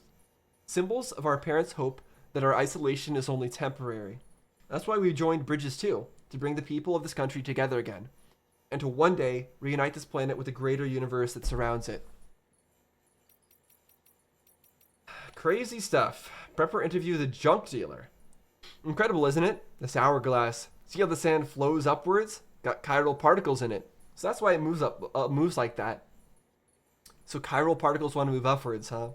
Speaker 1: Symbols of our parents' hope that our isolation is only temporary. That's why we joined Bridges too, to bring the people of this country together again, and to one day reunite this planet with the greater universe that surrounds it. Crazy stuff. Prepper interview the junk dealer. Incredible, isn't it? This hourglass. See how the sand flows upwards? Got chiral particles in it. So that's why it moves like that. So chiral particles want to move upwards, huh?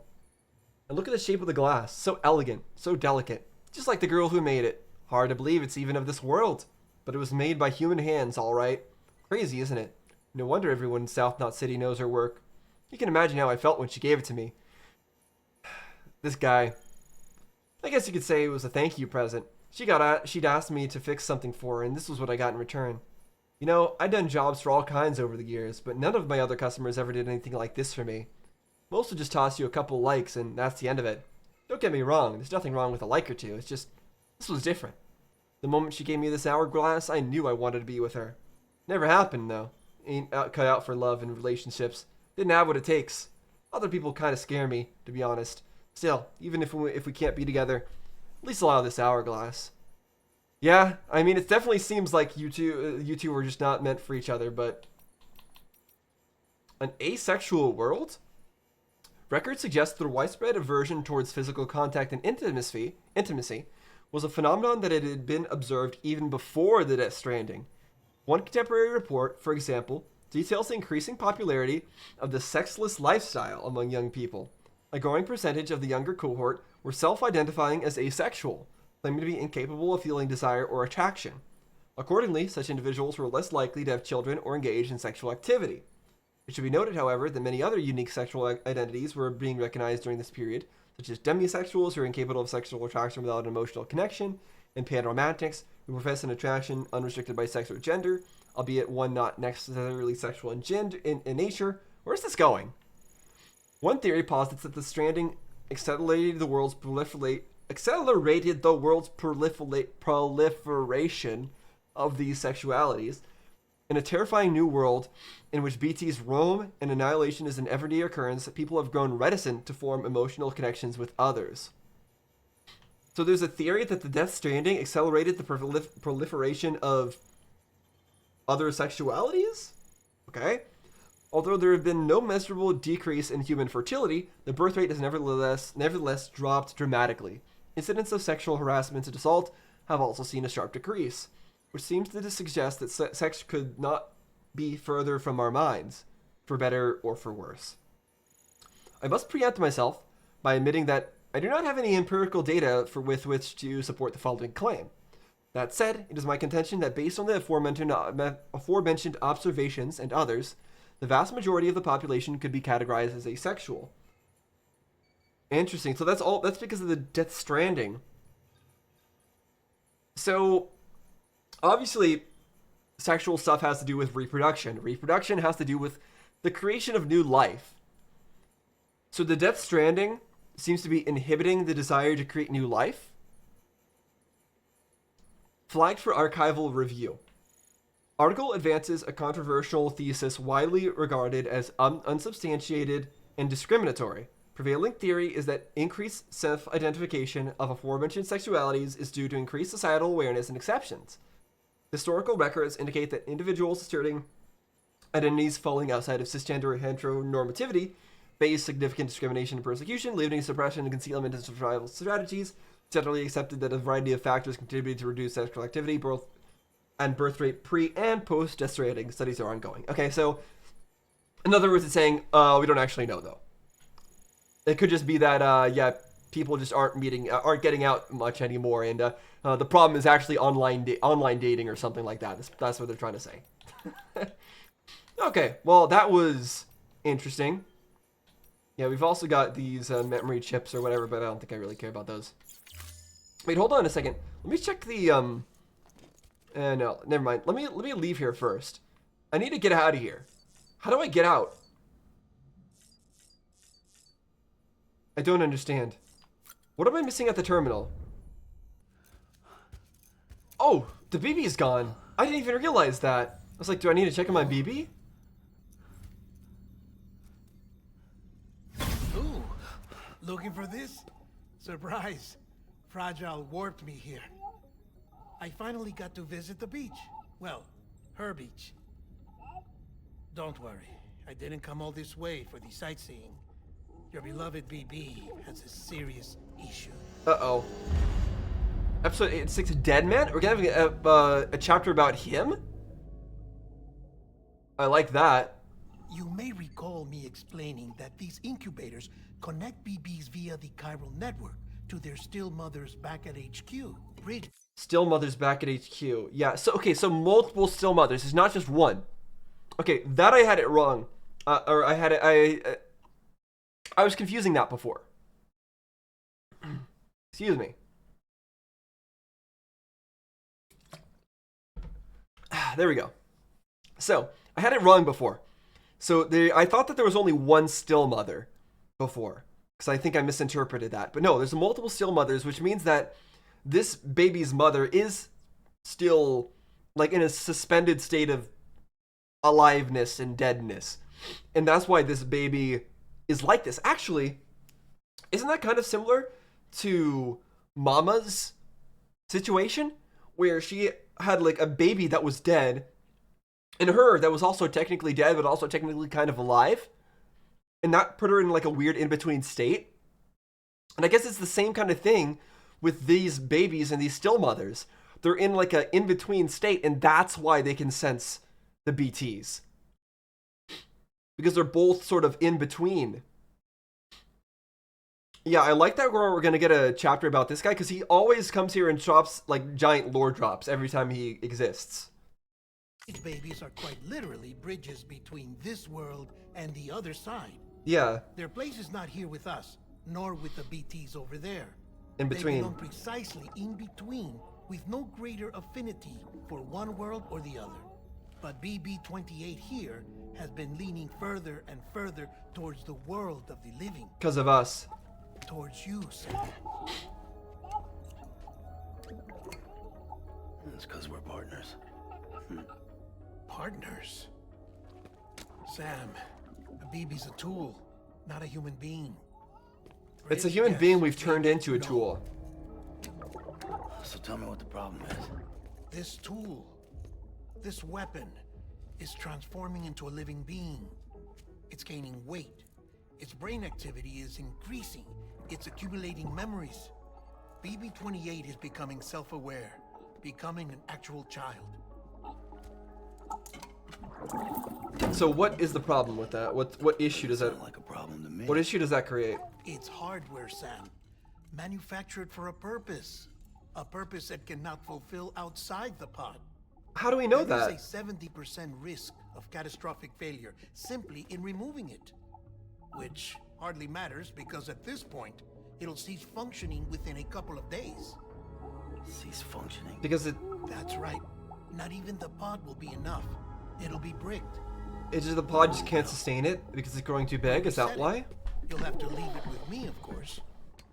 Speaker 1: And look at the shape of the glass. So elegant, so delicate. Just like the girl who made it. Hard to believe it's even of this world. But it was made by human hands, all right. Crazy, isn't it? No wonder everyone in South Knot City knows her work. You can imagine how I felt when she gave it to me. This guy. I guess you could say it was a thank you present. She'd asked me to fix something for her, and this was what I got in return. You know, I'd done jobs for all kinds over the years, but none of my other customers ever did anything like this for me. Most would just toss you a couple likes, and that's the end of it. Don't get me wrong, there's nothing wrong with a like or two, it's just, this was different. The moment she gave me this hourglass, I knew I wanted to be with her. Never happened, though. Ain't cut out for love and relationships. Didn't have what it takes. Other people kind of scare me, to be honest. Still, even if we can't be together, at least allow this hourglass. Yeah, I mean, it definitely seems like you two were just not meant for each other, but... An asexual world? Records suggest that a widespread aversion towards physical contact and intimacy was a phenomenon that had been observed even before the Death Stranding. One contemporary report, for example, details the increasing popularity of the sexless lifestyle among young people. A growing percentage of the younger cohort were self-identifying as asexual, claiming to be incapable of feeling desire or attraction. Accordingly, such individuals were less likely to have children or engage in sexual activity. It should be noted, however, that many other unique sexual identities were being recognized during this period, such as demisexuals who are incapable of sexual attraction without an emotional connection, and panromantics who profess an attraction unrestricted by sex or gender, albeit one not necessarily sexual in nature. Where's this going? One theory posits that the Stranding accelerated the world's proliferation of these sexualities in a terrifying new world in which BT's roam and annihilation is an everyday occurrence. People have grown reticent to form emotional connections with others. So there's a theory that the Death Stranding accelerated the proliferation of other sexualities? Okay. Although there have been no measurable decrease in human fertility, the birth rate has nevertheless dropped dramatically. Incidents of sexual harassment and assault have also seen a sharp decrease, which seems to suggest that sex could not be further from our minds, for better or for worse. I must preempt myself by admitting that I do not have any empirical data with which to support the following claim. That said, it is my contention that based on the aforementioned observations and others, the vast majority of the population could be categorized as asexual. Interesting. So that's because of the Death Stranding. So, obviously, sexual stuff has to do with reproduction. Reproduction has to do with the creation of new life. So the Death Stranding seems to be inhibiting the desire to create new life. Flagged for archival review. Article advances a controversial thesis widely regarded as unsubstantiated and discriminatory. Prevailing theory is that increased self-identification of aforementioned sexualities is due to increased societal awareness and exceptions. Historical records indicate that individuals asserting identities falling outside of cisgender heteronormativity face significant discrimination and persecution, leading to suppression and concealment as survival strategies. Generally accepted that a variety of factors contribute to reduce sexual activity, birth rate pre and post Death Stranding. Studies are ongoing. Okay, so in other words, it's saying we don't actually know though. It could just be that people just aren't getting out much anymore, and the problem is actually online dating or something like that. That's what they're trying to say. Okay, well that was interesting. Yeah, we've also got these memory chips or whatever, but I don't think I really care about those. Wait, hold on a second. Let me check the no, never mind. Let me leave here first. I need to get out of here. How do I get out? I don't understand. What am I missing at the terminal? Oh, the BB is gone. I didn't even realize that. I was like, do I need to check on my BB?
Speaker 4: Ooh, looking for this? Surprise. Fragile warped me here. I finally got to visit the beach. Well, her beach. Don't worry. I didn't come all this way for the sightseeing. Your beloved BB has a serious issue.
Speaker 1: Uh-oh. Episode 6, Dead Man? We're gonna have a chapter about him? I like that.
Speaker 4: You may recall me explaining that these incubators connect BBs via the chiral network to their still mothers back at HQ.
Speaker 1: Still mothers back at HQ. Yeah, so okay, so multiple still mothers. It's not just one. Okay, that I had it wrong. Or I had it, I was confusing that before. Excuse me. There we go. So, I had it wrong before. So, I thought that there was only one still mother before. Because I think I misinterpreted that. But no, there's multiple still mothers, which means that this baby's mother is still, like, in a suspended state of aliveness and deadness. And that's why this baby is like this. Actually, isn't that kind of similar to Mama's situation? Where she had, like, a baby that was dead, and her that was also technically dead, but also technically kind of alive. And that put her in, like, a weird in-between state. And I guess it's the same kind of thing with these babies and these still mothers. They're in, like, a in-between state, and that's why they can sense the BTs. Because they're both sort of in between. Yeah, I like that we're going to get a chapter about this guy, because he always comes here and drops, like, giant lore drops every time he exists.
Speaker 4: These babies are quite literally bridges between this world and the other side.
Speaker 1: Yeah.
Speaker 4: Their place is not here with us, nor with the BTs over there.
Speaker 1: In between.
Speaker 4: They belong precisely in between, with no greater affinity for one world or the other. But BB-28 here has been leaning further and further towards the world of the living.
Speaker 1: Because of us.
Speaker 4: Towards you, Sam.
Speaker 6: It's because we're partners.
Speaker 4: Partners? Sam, a BB's a tool, not a human being.
Speaker 1: It's a human being we've turned into a tool.
Speaker 6: So tell me what the problem is.
Speaker 4: This tool, this weapon, is transforming into a living being. It's gaining weight. Its brain activity is increasing. It's accumulating memories. BB-28 is becoming self-aware, becoming an actual child.
Speaker 1: So what is the problem with that? What issue does that...
Speaker 6: Sound like a problem to me.
Speaker 1: What issue does that create?
Speaker 4: It's hardware, Sam. Manufactured for a purpose. A purpose it cannot fulfill outside the pod.
Speaker 1: How do we know
Speaker 4: There
Speaker 1: that?
Speaker 4: is a 70% risk of catastrophic failure simply in removing it. Which hardly matters because at this point, it'll cease functioning within a couple of days.
Speaker 6: Cease functioning.
Speaker 1: Because
Speaker 4: That's right. Not even the pod will be enough. It'll be bricked.
Speaker 1: it's just the pod just can't sustain it because it's growing too big. Is that
Speaker 4: Said it.
Speaker 1: why?
Speaker 4: You'll have to leave it with me, of course.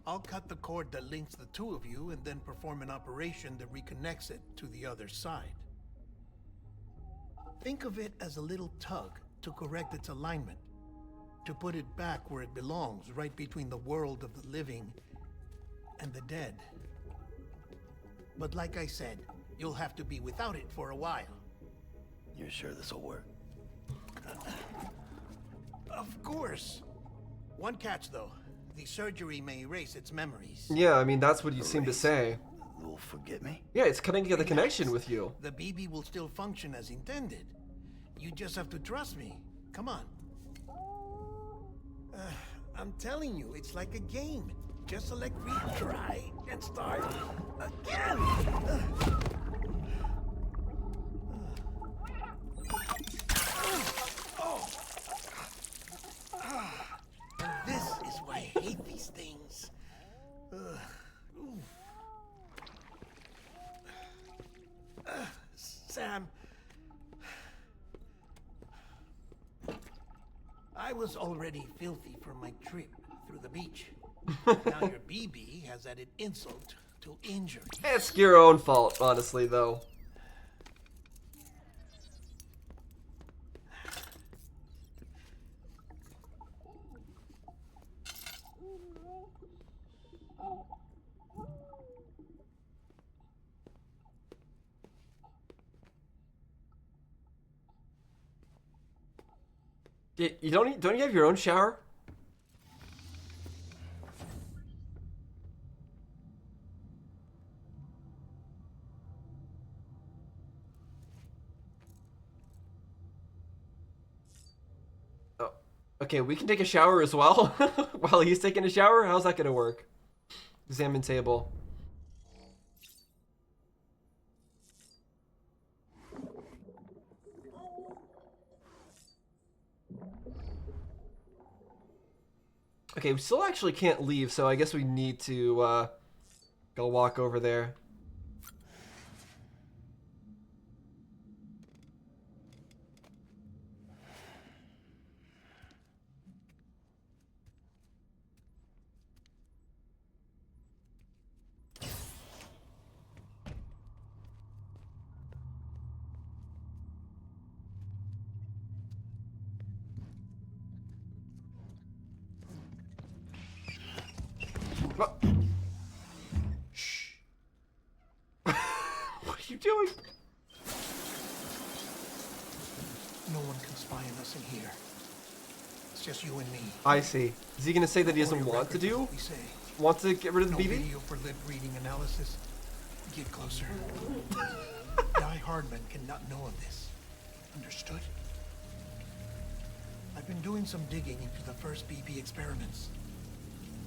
Speaker 4: I'll cut the cord that links the two of you and then perform an operation that reconnects it to the other side. Think of it as a little tug to correct its alignment, to put it back where it belongs, right between the world of the living and the dead. But like I said, you'll have to be without it for a while.
Speaker 6: You're sure this'll work?
Speaker 4: Of course. One catch, though. The surgery may erase its memories.
Speaker 1: Yeah, I mean that's what you seem to
Speaker 6: Erase.
Speaker 1: say.
Speaker 6: You'll forget me?
Speaker 1: Yeah, it's cutting the connection with you.
Speaker 4: The BB will still function as intended. You just have to trust me. Come on. I'm telling you, it's like a game. Just select retry and start again. And this is why I hate these things. Sam, I was already filthy from my trip through the beach. Now your BB has added insult to injury.
Speaker 1: It's your own fault, honestly, though. You don't you have your own shower? Oh, okay, we can take a shower as well while he's taking a shower. How's that gonna work? Examine table. Okay, we still actually can't leave, so I guess we need to go walk over there. Oh. Shh. What are you doing?
Speaker 4: No one can spy on us in here. It's just you and me.
Speaker 1: I see. Is he gonna say that he doesn't want to do?
Speaker 4: We say.
Speaker 1: Want to get rid of
Speaker 4: No
Speaker 1: the BB?
Speaker 4: video for lip reading analysis. Get closer. Die Hardman cannot know of this. Understood? I've been doing some digging into the first BB experiments.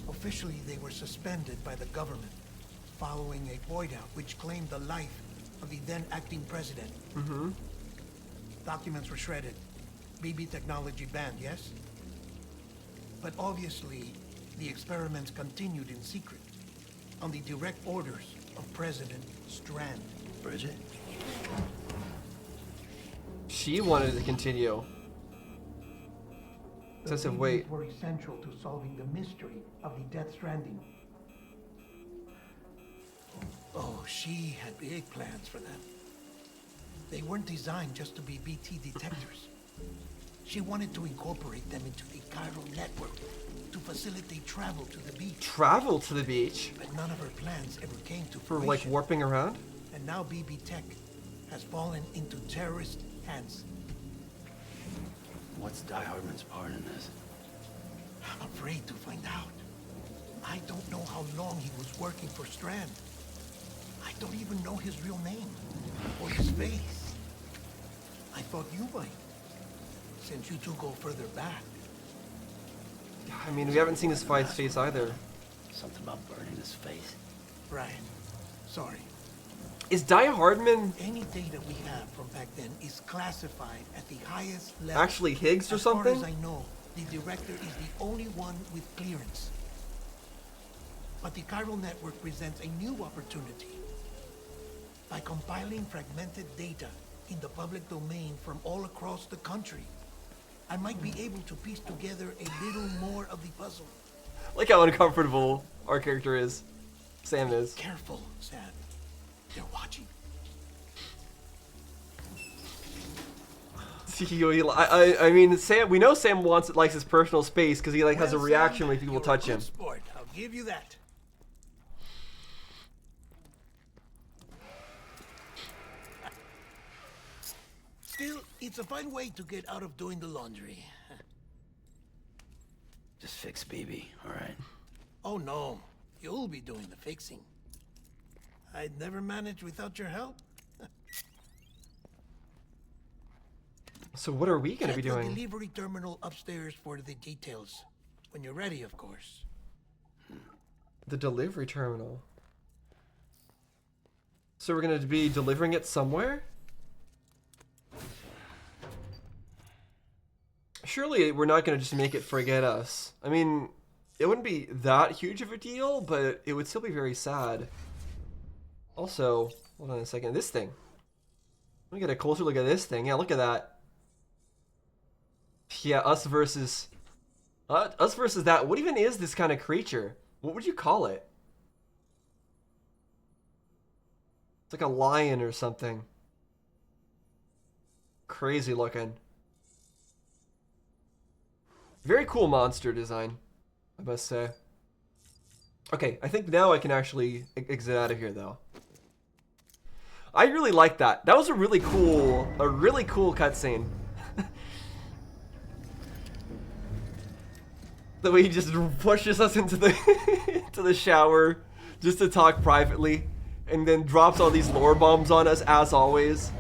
Speaker 4: Officially, they were suspended by the government following a void out which claimed the life of the then acting president.
Speaker 1: Mm-hmm.
Speaker 4: Documents were shredded. BB technology banned, yes? But obviously, the experiments continued in secret, on the direct orders of President Strand.
Speaker 6: Bridget?
Speaker 1: She wanted to continue.
Speaker 4: The
Speaker 1: Excessive
Speaker 4: BBs
Speaker 1: weight.
Speaker 4: were essential to solving the mystery of the Death Stranding. Oh, she had big plans for them. They weren't designed just to be BT detectors. She wanted to incorporate them into the chiral network to facilitate travel to the beach.
Speaker 1: Travel to the beach
Speaker 4: But none of her plans ever came to
Speaker 1: for
Speaker 4: fruition.
Speaker 1: like warping around?
Speaker 4: And now BB Tech has fallen into terrorist hands.
Speaker 6: What's Die Hardman's part in this?
Speaker 4: I'm afraid to find out. I don't know how long he was working for Strand. I don't even know his real name or his face. I thought you might, since you two go further back.
Speaker 1: I mean, we haven't seen his face either.
Speaker 6: Something about burning his face.
Speaker 4: Brian, sorry.
Speaker 1: Is Die Hardman
Speaker 4: Any data we have from back then is classified at the highest level.
Speaker 1: actually Higgs or
Speaker 4: As
Speaker 1: something?
Speaker 4: far as I know, the director is the only one with clearance. But the chiral network presents a new opportunity. By compiling fragmented data in the public domain from all across the country, I might be able to piece together a little more of the puzzle.
Speaker 1: Like how uncomfortable our character is. Sam is.
Speaker 4: Careful, Sam. They're watching.
Speaker 1: I mean, Sam. We know Sam likes his personal space because he has a
Speaker 4: Well,
Speaker 1: reaction
Speaker 4: Sam,
Speaker 1: when people
Speaker 4: you're a
Speaker 1: touch
Speaker 4: good
Speaker 1: him.
Speaker 4: Sport. I'll give you that. Still, it's a fine way to get out of doing the laundry.
Speaker 6: Just fix BB, all right?
Speaker 4: Oh no, you'll be doing the fixing. I'd never manage without your help.
Speaker 1: So what are we going to be
Speaker 4: Check the
Speaker 1: doing?
Speaker 4: delivery terminal upstairs for the details. When you're ready, of course.
Speaker 1: The delivery terminal. So we're going to be delivering it somewhere? Surely we're not going to just make it forget us. I mean, it wouldn't be that huge of a deal, but it would still be very sad. Also, hold on a second. This thing. Let me get a closer look at this thing. Yeah, look at that. Yeah, us versus that. What even is this kind of creature? What would you call it? It's like a lion or something. Crazy looking. Very cool monster design, I must say. Okay, I think now I can actually exit out of here, though. I really like that. That was a really cool cutscene. The way he just pushes us into the into the shower just to talk privately, and then drops all these lore bombs on us as always.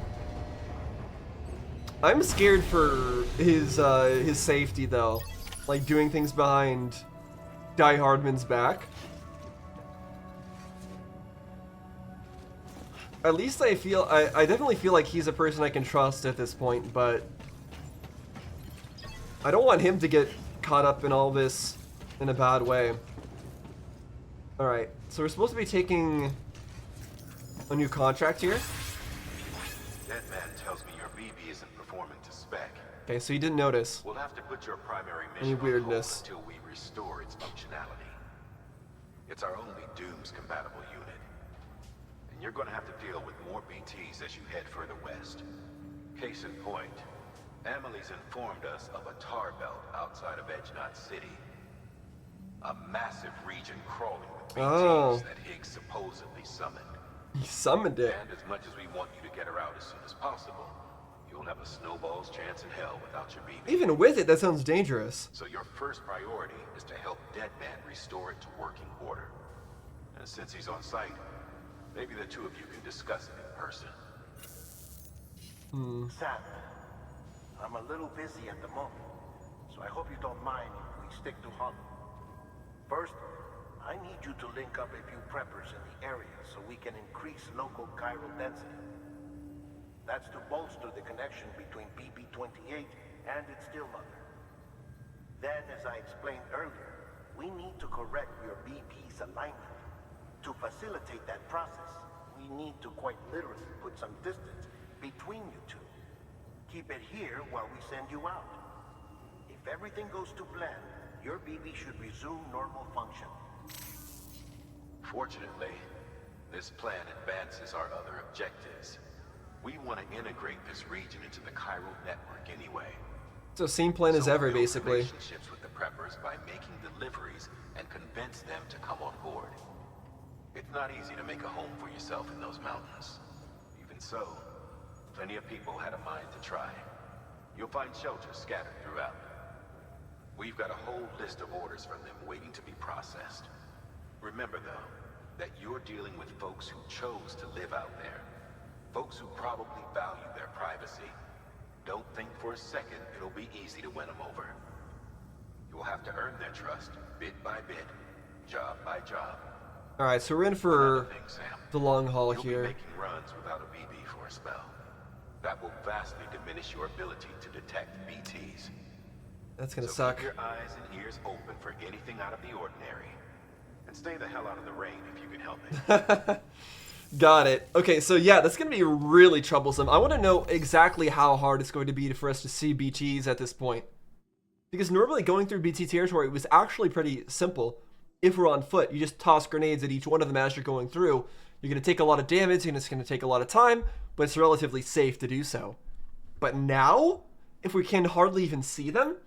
Speaker 1: I'm scared for his safety though, like doing things behind Die Hardman's back. At least I definitely feel like he's a person I can trust at this point, but I don't want him to get caught up in all this in a bad way. Alright, so we're supposed to be taking a new contract here.
Speaker 3: That man tells me your BB isn't performing to spec.
Speaker 1: Okay, so you didn't notice.
Speaker 3: We'll have to put your primary
Speaker 1: Any
Speaker 3: mission
Speaker 1: weirdness.
Speaker 3: on hold until we restore its functionality. It's our only Dooms compatible unit. And you're going to have to deal with more BTs as you head further west. Case in point, Emily's informed us of a tar belt outside of Edgenot City. A massive region crawling with BTs that Higgs supposedly summoned.
Speaker 1: He summoned it.
Speaker 3: And as much as we want you to get her out as soon as possible, you'll have a snowball's chance in hell without your BB.
Speaker 1: Even with it, that sounds dangerous.
Speaker 3: So your first priority is to help Deadman restore it to working order. And since he's on site, maybe the two of you can discuss it in person.
Speaker 7: Sam, I'm a little busy at the moment, so I hope you don't mind if we stick to Holland. First, I need you to link up a few preppers in the area so we can increase local chiral density. That's to bolster the connection between BB-28 and its still mother. Then, as I explained earlier, we need to correct your BB's alignment. To facilitate that process, we need to quite literally put some distance between you two. Keep it here while we send you out. If everything goes to plan, your BB should resume normal function.
Speaker 3: Fortunately, this plan advances our other objectives. We want to integrate this region into the chiral network anyway.
Speaker 1: So same plan as ever,
Speaker 3: build
Speaker 1: basically.
Speaker 3: relationships with the preppers by making deliveries and convince them to come on board. It's not easy to make a home for yourself in those mountains. Even so, plenty of people had a mind to try. You'll find shelters scattered throughout. We've got a whole list of orders from them waiting to be processed. Remember, though, that you're dealing with folks who chose to live out there. Folks who probably value their privacy. Don't think for a second it'll be easy to win them over. You'll have to earn their trust, bit by bit, job by job.
Speaker 1: All right, so we're in
Speaker 3: Another
Speaker 1: for
Speaker 3: thing, Sam.
Speaker 1: the long haul
Speaker 3: You'll be
Speaker 1: here.
Speaker 3: making runs without a BB for a spell. That will vastly diminish your ability to detect BTs.
Speaker 1: That's gonna
Speaker 3: So
Speaker 1: suck.
Speaker 3: keep your eyes and ears open for anything out of the ordinary. And stay the hell out of the rain if you can help it.
Speaker 1: Got it. Okay, so yeah, that's going to be really troublesome. I want to know exactly how hard it's going to be for us to see BTs at this point. Because normally going through BT territory was actually pretty simple. If we're on foot, you just toss grenades at each one of them as you're going through. You're going to take a lot of damage and it's going to take a lot of time, but it's relatively safe to do so. But now, if we can hardly even see them,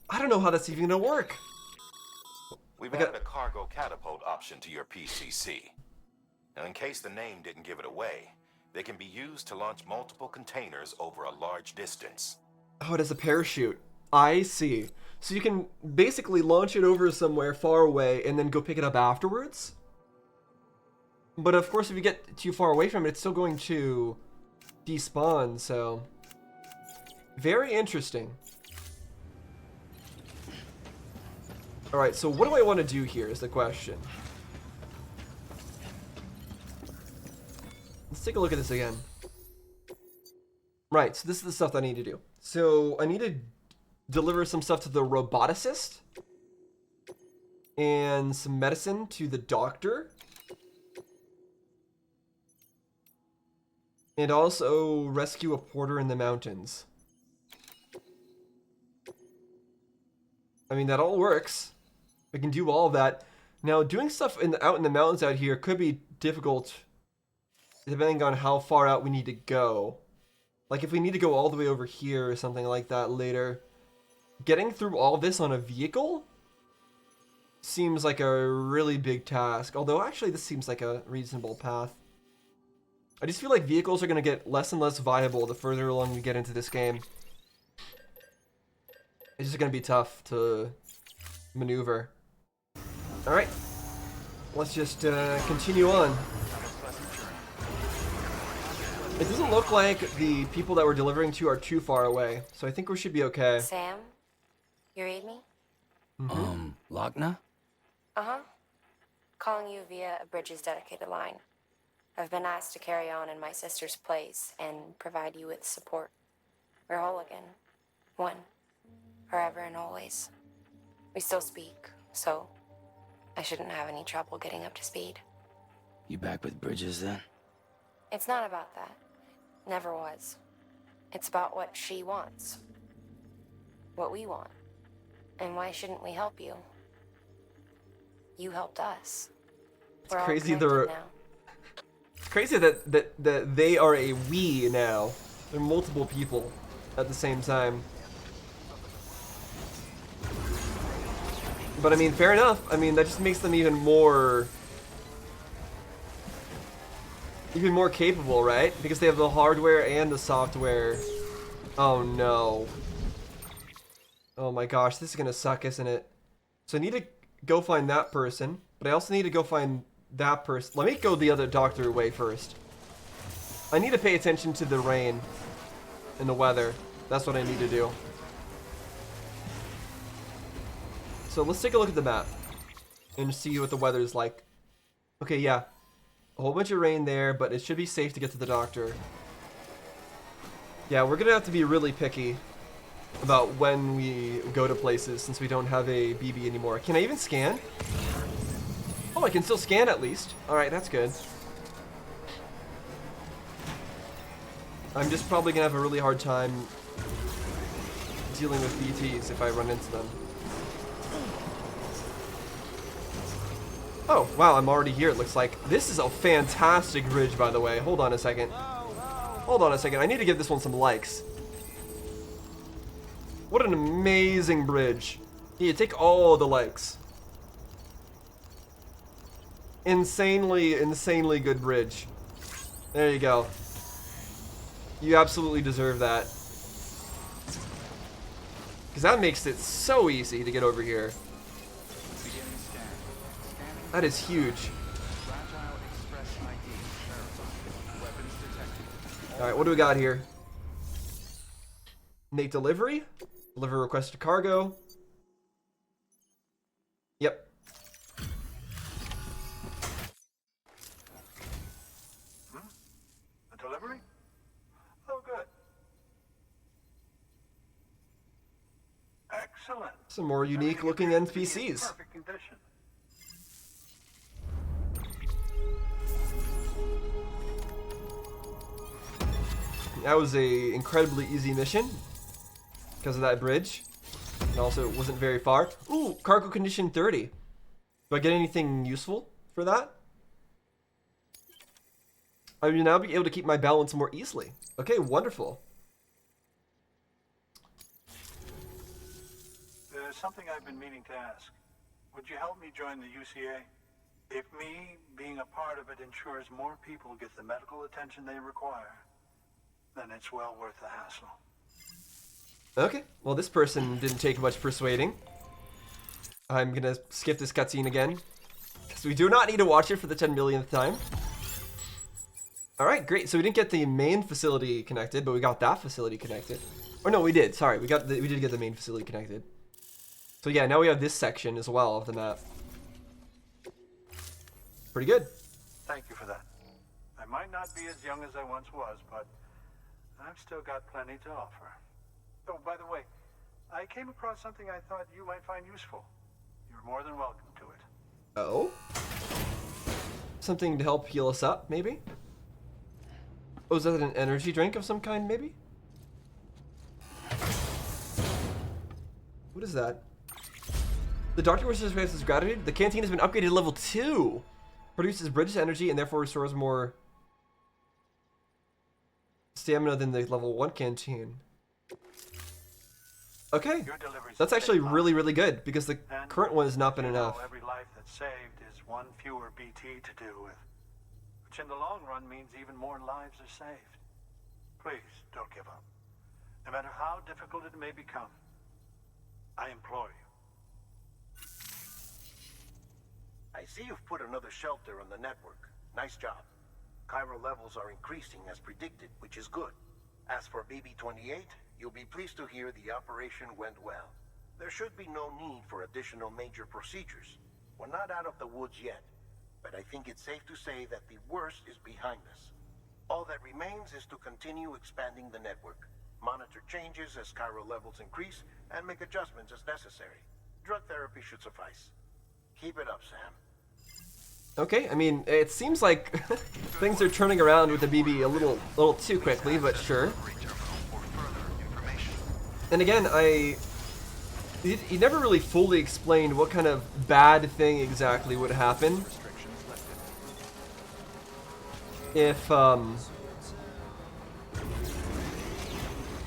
Speaker 1: I don't know how that's even going to work.
Speaker 3: We've added a cargo catapult option to your PCC. Now, in case the name didn't give it away, they can be used to launch multiple containers over a large distance.
Speaker 1: Oh, it has a parachute. I see. So you can basically launch it over somewhere far away and then go pick it up afterwards? But of course, if you get too far away from it, it's still going to despawn, so... Very interesting. Alright, so what do I want to do here is the question. Let's take a look at this again. Right, so this is the stuff that I need to do. So I need to deliver some stuff to the roboticist. And some medicine to the doctor. And also rescue a porter in the mountains. I mean, that all works. We can do all of that. Now, doing stuff out in the mountains out here could be difficult, depending on how far out we need to go. Like, if we need to go all the way over here or something like that later, getting through all this on a vehicle seems like a really big task. Although, actually, this seems like a reasonable path. I just feel like vehicles are going to get less and less viable the further along we get into this game. It's just going to be tough to maneuver. Alright. Let's just continue on. It doesn't look like the people that we're delivering to are too far away, so I think we should be okay.
Speaker 2: Sam, you read me?
Speaker 6: Lochna?
Speaker 2: Uh-huh. Calling you via a Bridges dedicated line. I've been asked to carry on in my sister's place and provide you with support. We're whole again. One. Forever and always. We still speak, so I shouldn't have any trouble getting up to speed.
Speaker 6: You back with Bridges then?
Speaker 2: It's not about that. Never was. It's about what she wants. What we want. And why shouldn't we help you? You helped us.
Speaker 1: It's
Speaker 2: We're all
Speaker 1: crazy
Speaker 2: connected now.
Speaker 1: it's crazy that they are a we now. They're multiple people at the same time. But I mean, fair enough. I mean, that just makes them even more capable, right? Because they have the hardware and the software. Oh no. Oh my gosh, this is gonna suck, isn't it? So I need to go find that person, but I also need to go find that person. Let me go the other doctor way first. I need to pay attention to the rain and the weather. That's what I need to do. So let's take a look at the map and see what the weather is like. Okay, yeah. A whole bunch of rain there, but it should be safe to get to the doctor. Yeah, we're gonna have to be really picky about when we go to places since we don't have a BB anymore. Can I even scan? Oh, I can still scan at least. Alright, that's good. I'm just probably gonna have a really hard time dealing with BTs if I run into them. Oh, wow, I'm already here, it looks like. This is a fantastic bridge, by the way. Hold on a second. Hold on a second. I need to give this one some likes. What an amazing bridge. Yeah, take all the likes. Insanely good bridge. There you go. You absolutely deserve that. Because that makes it so easy to get over here. That is huge. Alright, what do we got here? Make delivery. Deliver requested cargo. Yep.
Speaker 7: Excellent.
Speaker 1: Some more unique looking NPCs.
Speaker 7: Perfect condition.
Speaker 1: That was a incredibly easy mission because of that bridge. And also it wasn't very far. Ooh, cargo condition 30. Do I get anything useful for that? I will now be able to keep my balance more easily. Okay, wonderful.
Speaker 7: There's something I've been meaning to ask. Would you help me join the UCA? If me being a part of it ensures more people get the medical attention they require, then it's well worth the hassle.
Speaker 1: Okay, well this person didn't take much persuading. I'm gonna skip this cutscene again, because we do not need to watch it for the 10 millionth time. Alright, great, so we didn't get the main facility connected, but we got that facility connected. Or no, we did, sorry, we did get the main facility connected. So yeah, now we have this section as well of the map. Pretty good.
Speaker 7: Thank you for that. I might not be as young as I once was, but I've still got plenty to offer. Oh, by the way, I came across something I thought you might find useful. You're more than welcome to it.
Speaker 1: Oh? Something to help heal us up, maybe? Oh, is that an energy drink of some kind, maybe? What is that? The doctor wishes to express his gratitude. The canteen has been upgraded to level 2. Produces British energy and therefore restores more stamina than the level 1 canteen. Okay. That's actually really, really good because the current one has not been enough.
Speaker 7: Every life that's saved is one fewer BT to deal with, which in the long run means even more lives are saved. Please don't give up. No matter how difficult it may become, I implore you.
Speaker 3: I see you've put another shelter on the network. Nice job. Chiral levels are increasing as predicted, which is good. As for BB-28, you'll be pleased to hear the operation went well. There should be no need for additional major procedures. We're not out of the woods yet, but I think it's safe to say that the worst is behind us. All that remains is to continue expanding the network, monitor changes as chiral levels increase, and make adjustments as necessary. Drug therapy should suffice. Keep it up, Sam.
Speaker 1: Okay, I mean, it seems like things are turning around with the BB a little too quickly, but sure. And again, he never really fully explained what kind of bad thing exactly would happen if,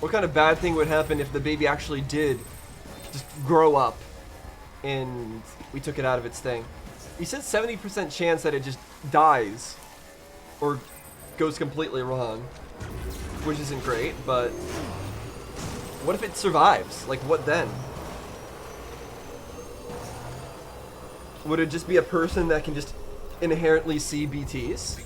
Speaker 1: what kind of bad thing would happen if the baby actually did just grow up and we took it out of its thing. He said 70% chance that it just dies or goes completely wrong, which isn't great, but what if it survives? Like, what then? Would it just be a person that can just inherently see BTs?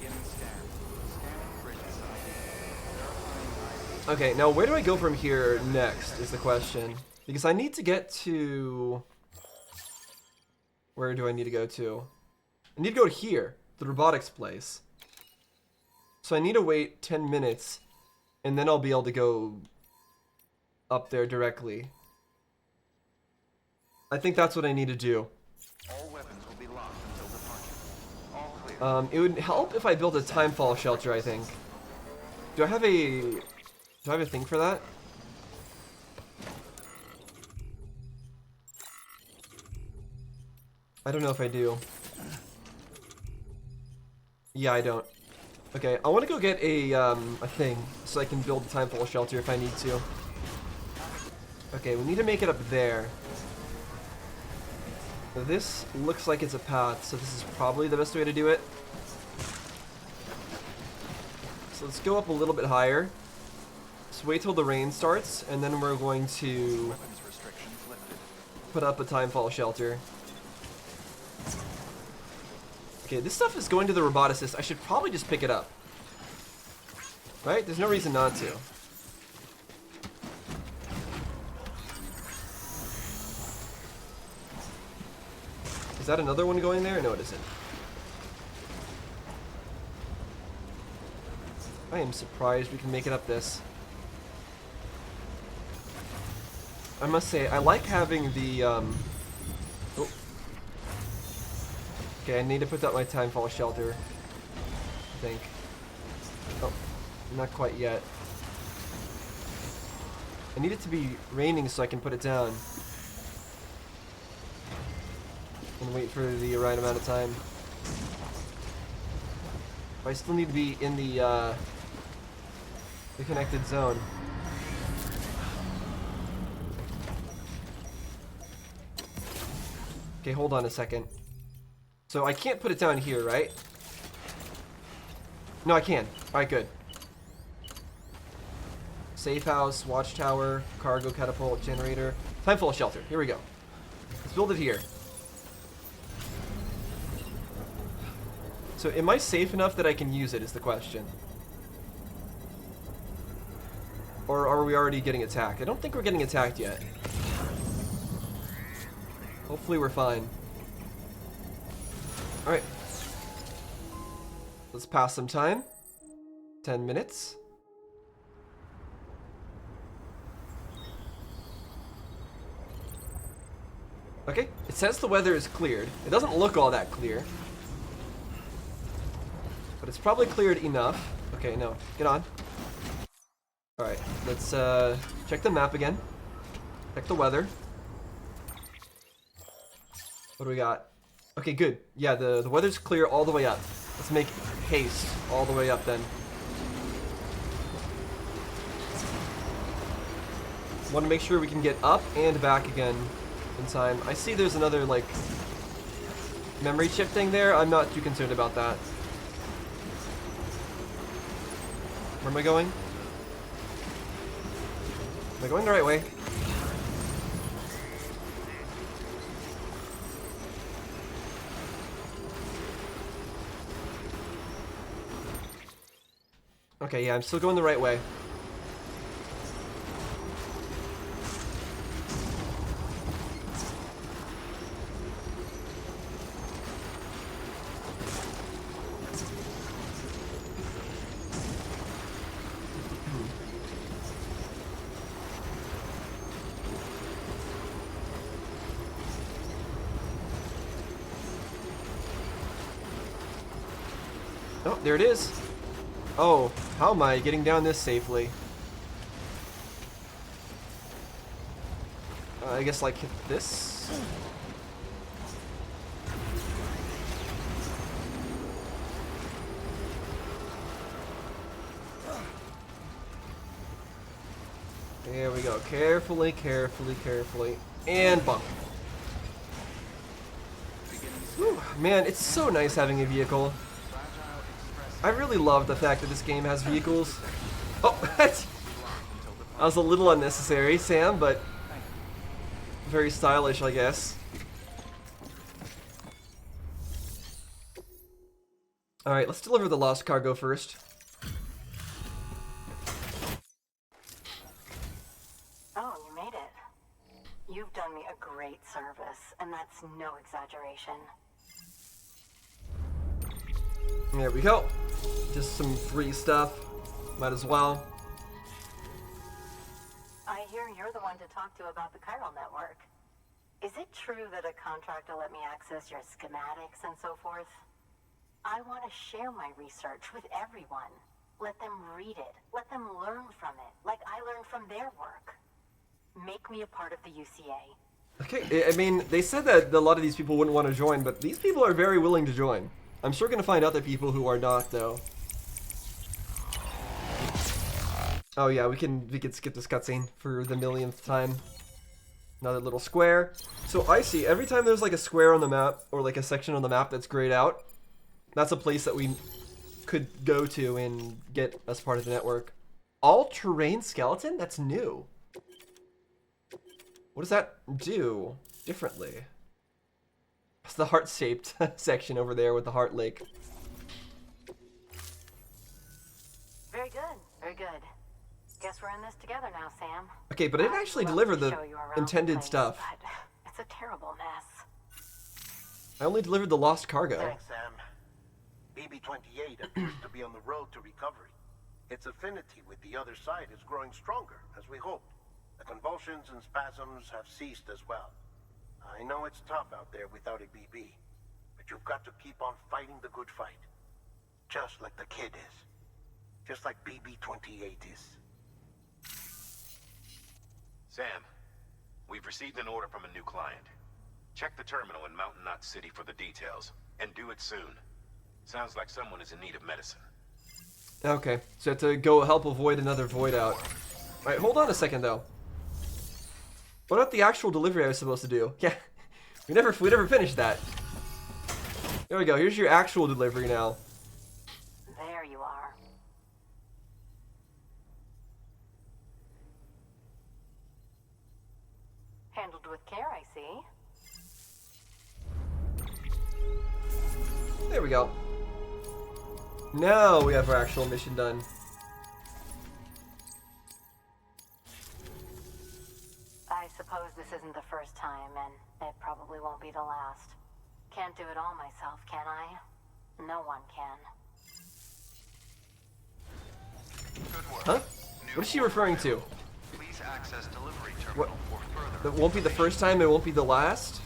Speaker 1: Okay, now where do I go from here next is the question. Because I need to get to... Where do I need to go to? I need to go here, the robotics place. So I need to wait 10 minutes, and then I'll be able to go up there directly. I think that's what I need to do.
Speaker 3: All weapons will be locked until departure. All clear.
Speaker 1: It would help if I built a timefall shelter, I think. Do I have a thing for that? I don't know if I do. Yeah, I don't. Okay, I want to go get a thing so I can build a timefall shelter if I need to. Okay, we need to make it up there. This looks like it's a path, so this is probably the best way to do it. So let's go up a little bit higher. Just wait till the rain starts, and then we're going to put up a timefall shelter. Okay, this stuff is going to the roboticist. I should probably just pick it up. Right? There's no reason not to. Is that another one going there? No, it isn't. I am surprised we can make it up this. I must say, I like having the, oh. Okay, I need to put up my timefall shelter, I think. Oh, not quite yet. I need it to be raining so I can put it down. And wait for the right amount of time. But I still need to be in the connected zone. Okay, hold on a second. So I can't put it down here, right? No, I can. Alright, good. Safe house, watchtower, cargo catapult, generator. Timefall shelter. Here we go. Let's build it here. So am I safe enough that I can use it is the question. Or are we already getting attacked? I don't think we're getting attacked yet. Hopefully we're fine. Alright. Let's pass some time. 10 minutes. Okay, it says the weather is cleared. It doesn't look all that clear. But it's probably cleared enough. Okay, no, get on. Alright, let's check the map again. Check the weather. What do we got? Okay, good. Yeah, the weather's clear all the way up. Let's make haste all the way up then. Want to make sure we can get up and back again in time. I see there's another, like, memory chip thing there. I'm not too concerned about that. Where am I going? Am I going the right way? Okay, yeah, I'm still going the right way. Oh, there it is. Oh, how am I getting down this safely? I guess like hit this. There we go. Carefully, carefully, carefully. And bump. Whew, man, it's so nice having a vehicle. I really love the fact that this game has vehicles. Oh, that was a little unnecessary, Sam, but very stylish, I guess. Alright, let's deliver the lost cargo first.
Speaker 8: Oh, you made it. You've done me a great service, and that's no exaggeration.
Speaker 1: There we go. Just some free stuff. Might as well.
Speaker 8: I hear you're the one to talk to about the chiral network. Is it true that a contractor let me access your schematics and so forth? I want to share my research with everyone. Let them read it. Let them learn from it, like I learned from their work. Make me a part of the UCA.
Speaker 1: Okay, I mean, they said that a lot of these people wouldn't want to join, but these people are very willing to join. I'm sure gonna find other people who are not, though. Oh yeah, we can skip this cutscene for the millionth time. Another little square. So I see every time there's like a square on the map or like a section on the map that's grayed out, that's a place that we could go to and get as part of the network. All-terrain skeleton? That's new. What does that do differently? It's the heart-shaped section over there with the heart lake.
Speaker 8: Very good, very good. Guess we're in this together now, Sam.
Speaker 1: Okay, but it actually delivered the intended stuff.
Speaker 8: But it's a terrible mess.
Speaker 1: I only delivered the lost cargo.
Speaker 7: Thanks, Sam. BB-28 appears to be on the road to recovery. Its affinity with the other side is growing stronger, as we hoped. The convulsions and spasms have ceased as well. I know it's tough out there without a BB, but you've got to keep on fighting the good fight. Just like the kid is. Just like BB-28 is.
Speaker 3: Sam, we've received an order from a new client. Check the terminal in Mountain Knot City for the details, and do it soon. Sounds like someone is in need of medicine.
Speaker 1: Okay, so I have to go help avoid another void out. Alright, hold on a second though. What about the actual delivery I was supposed to do? Yeah, we never finished that. There we go, here's your actual delivery now.
Speaker 8: There you are. Handled with care, I see.
Speaker 1: There we go. Now we have our actual mission done.
Speaker 8: I suppose this isn't the first time, and it probably won't be the last. Can't do it all myself, can I? No one can.
Speaker 9: Good work.
Speaker 1: Huh? What is she referring to?
Speaker 9: Please access delivery terminal for further.
Speaker 1: That won't be the first time, it won't be the last?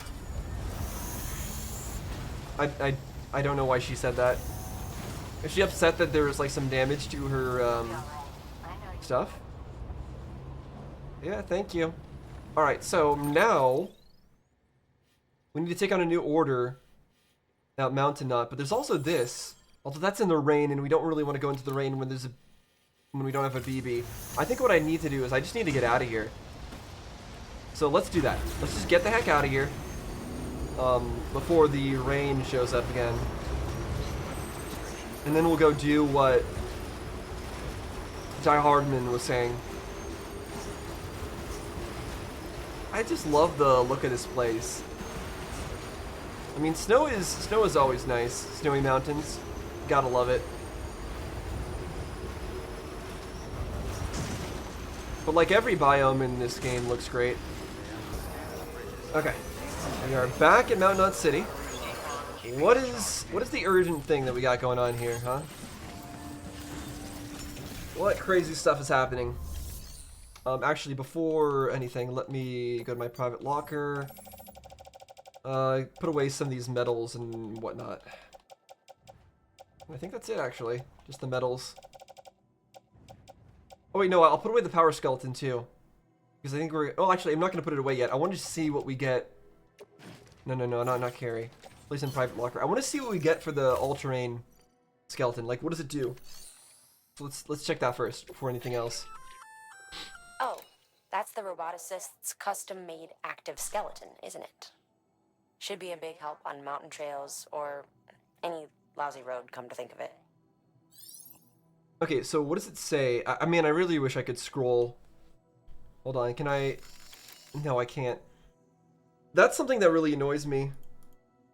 Speaker 1: I don't know why she said that. Is she upset that there was like some damage to her stuff? Yeah, thank you. Alright, so now we need to take on a new order at Mountain Knot, but there's also this. Although that's in the rain and we don't really want to go into the rain when we don't have a BB. I think what I need to do is I just need to get out of here. So let's do that. Let's just get the heck out of here before the rain shows up again. And then we'll go do what Die Hardman was saying. I just love the look of this place. I mean, snow is always nice. Snowy mountains, gotta love it. But like every biome in this game looks great. Okay, we are back at Mountain Knot City. What is the urgent thing that we got going on here, huh? What crazy stuff is happening? Actually, before anything, let me go to my private locker. Put away some of these medals and whatnot. I think that's it, actually. Just the medals. Oh wait, no, I'll put away the power skeleton too. Because I think we're... Oh, actually, I'm not going to put it away yet. I want to see what we get. No, not carry. Place in private locker. I want to see what we get for the all-terrain skeleton. Like, what does it do? So let's check that first before anything else.
Speaker 10: Oh, that's the roboticist's custom-made active skeleton, isn't it? Should be a big help on mountain trails or any lousy road, come to think of it.
Speaker 1: Okay, so what does it say? I mean, I really wish I could scroll. Hold on, can I... No, I can't. That's something that really annoys me.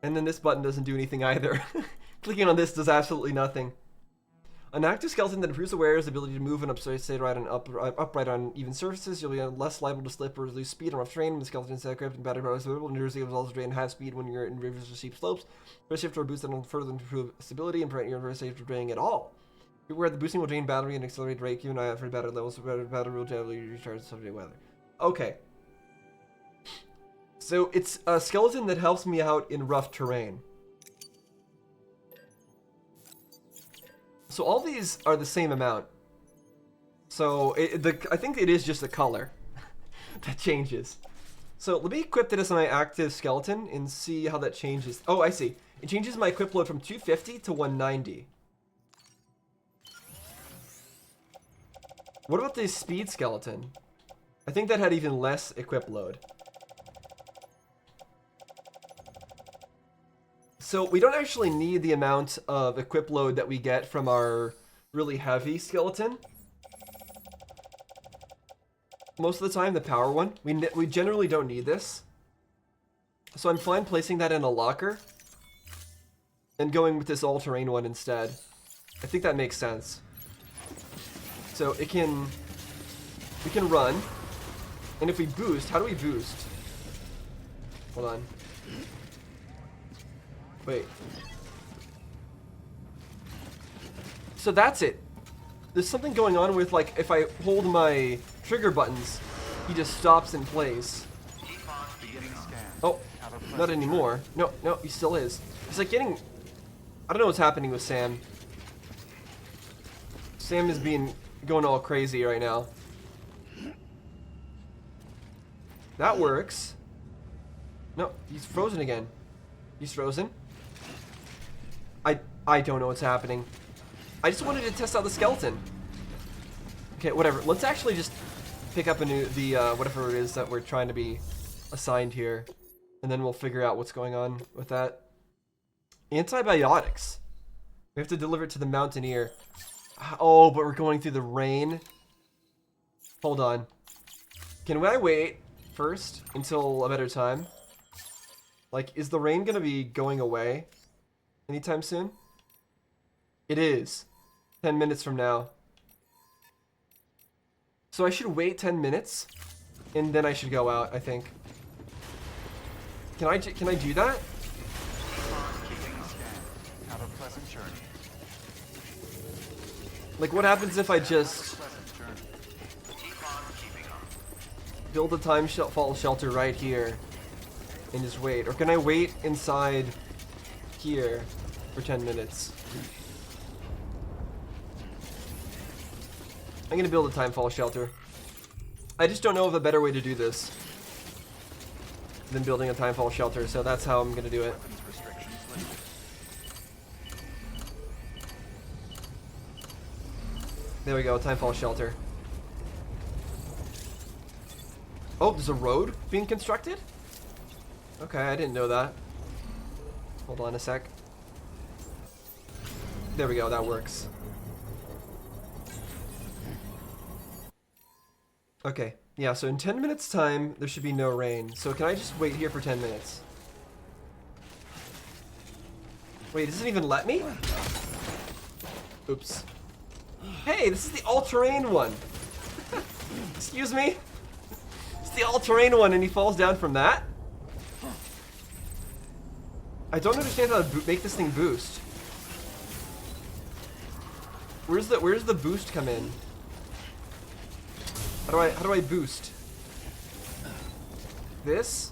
Speaker 1: And then this button doesn't do anything either. Clicking on this does absolutely nothing. An active skeleton that improves the wearer's ability to move and stay right and upright on even surfaces. You'll be less liable to slip or lose speed on rough terrain. When the skeleton is equipped and battery power is available, endures the also drain half speed when you're in rivers or steep slopes. Press shift or boost that will further improve stability and prevent your reverse safe from draining at all. Beware, the boosting will drain battery and accelerate rate. Keep an eye out for battery levels. Battery will generally recharge subject to weather. Okay. So it's a skeleton that helps me out in rough terrain. So all these are the same amount. So I think it is just the color that changes. So let me equip this on my active skeleton and see how that changes. Oh, I see. It changes my equip load from 250 to 190. What about this speed skeleton? I think that had even less equip load. So we don't actually need the amount of equip load that we get from our really heavy skeleton. Most of the time, the power one. We generally don't need this. So I'm fine placing that in a locker and going with this all-terrain one instead. I think that makes sense. So we can run, and if we boost, how do we boost? Hold on. Wait. So that's it. There's something going on with, like, if I hold my trigger buttons, he just stops in place. Oh, not anymore. No, no, he still is. He's like getting... I don't know what's happening with Sam. Sam is going all crazy right now. That works. No, he's frozen again. He's frozen. I don't know what's happening. I just wanted to test out the skeleton. Okay, whatever. Let's actually just pick up whatever it is that we're trying to be assigned here, and then we'll figure out what's going on with that. Antibiotics. We have to deliver it to the Mountaineer. Oh, but we're going through the rain. Hold on. Can I wait first until a better time? Like, is the rain gonna be going away anytime soon? It is. 10 minutes from now. So I should wait 10 minutes, and then I should go out, I think. Can I do that?
Speaker 9: Have a pleasant journey.
Speaker 1: Like, what happens if I just build a fall shelter right here and just wait? Or can I wait inside here for 10 minutes? I'm gonna build a timefall shelter. I just don't know of a better way to do this than building a timefall shelter, so that's how I'm gonna do it. There we go, timefall shelter. Oh, there's a road being constructed? Okay, I didn't know that. Hold on a sec. There we go, that works. Okay, yeah, so in 10 minutes time, there should be no rain. So can I just wait here for 10 minutes? Wait, does it even let me? Oops. Hey, this is the all-terrain one. Excuse me? It's the all-terrain one and he falls down from that? I don't understand how to make this thing boost. Where's the boost come in? How do I boost? This?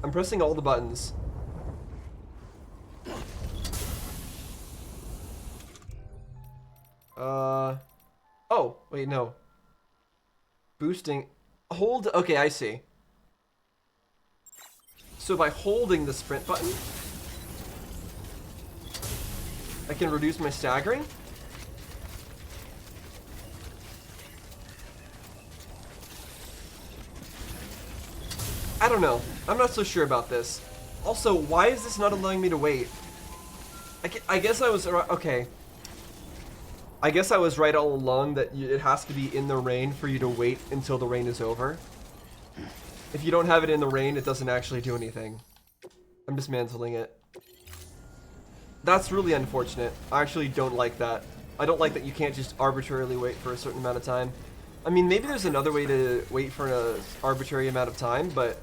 Speaker 1: I'm pressing all the buttons. Oh, wait, no. Boosting. Hold. Okay, I see. So by holding the sprint button, I can reduce my staggering? I don't know. I'm not so sure about this. Also, why is this not allowing me to wait? I guess I was... Okay. I guess I was right all along that it has to be in the rain for you to wait until the rain is over. If you don't have it in the rain, it doesn't actually do anything. I'm dismantling it. That's really unfortunate. I actually don't like that. I don't like that you can't just arbitrarily wait for a certain amount of time. I mean, maybe there's another way to wait for an arbitrary amount of time, but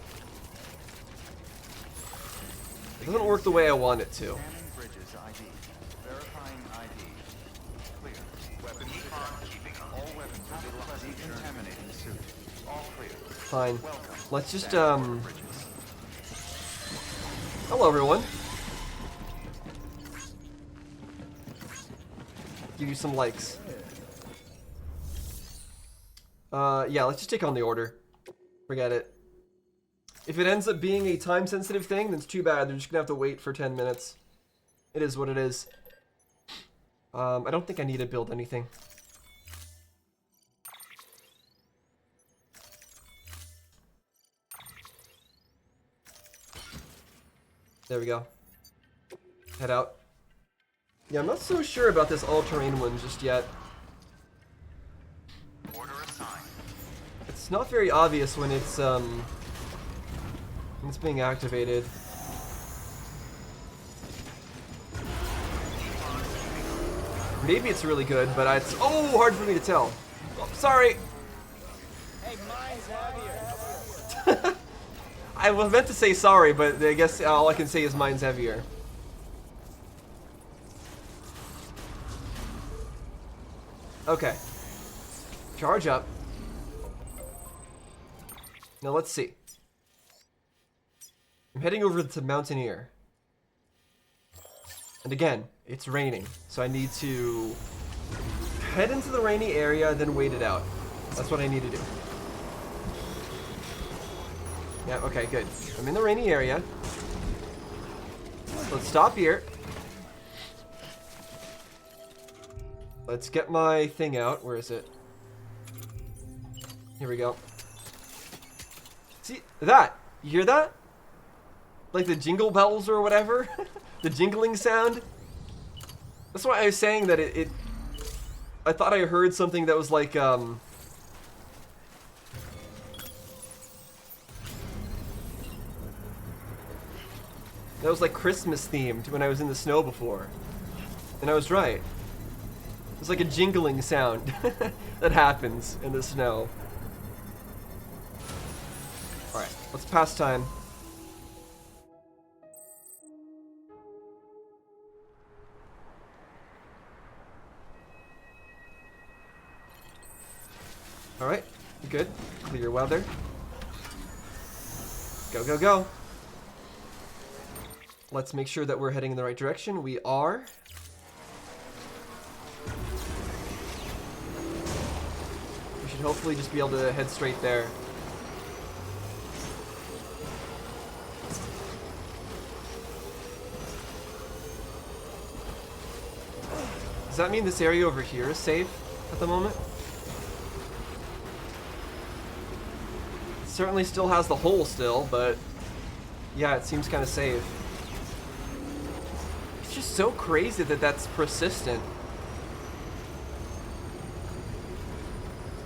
Speaker 1: it doesn't work the way I want it to. Fine. Let's just, Hello, everyone. Give you some likes. Yeah, let's just take on the order. Forget it. If it ends up being a time-sensitive thing, then it's too bad. They're just gonna have to wait for 10 minutes. It is what it is. I don't think I need to build anything. There we go. Head out. Yeah, I'm not so sure about this all-terrain one just yet.
Speaker 9: Order assigned.
Speaker 1: It's not very obvious when it's being activated. Maybe it's really good, but it's hard for me to tell. Oh, sorry.
Speaker 11: Hey, mine's heavier.
Speaker 1: I was meant to say sorry, but I guess all I can say is mine's heavier. Okay. Charge up. Now let's see. I'm heading over to Mountaineer. And again, it's raining, so I need to head into the rainy area, then wait it out. That's what I need to do. Yeah, okay, good. I'm in the rainy area. Let's stop here. Let's get my thing out. Where is it? Here we go. See that? You hear that? Like the jingle bells or whatever? The jingling sound? That's why I was saying that I thought I heard something that was like, that was like Christmas themed when I was in the snow before. And I was right. It's like a jingling sound that happens in the snow. Alright, let's pass time. Alright, good. Clear weather. Go, go, go. Let's make sure that we're heading in the right direction. We are. We should hopefully just be able to head straight there. Does that mean this area over here is safe at the moment? It certainly still has the hole still, but yeah, it seems kind of safe. It's just so crazy that that's persistent.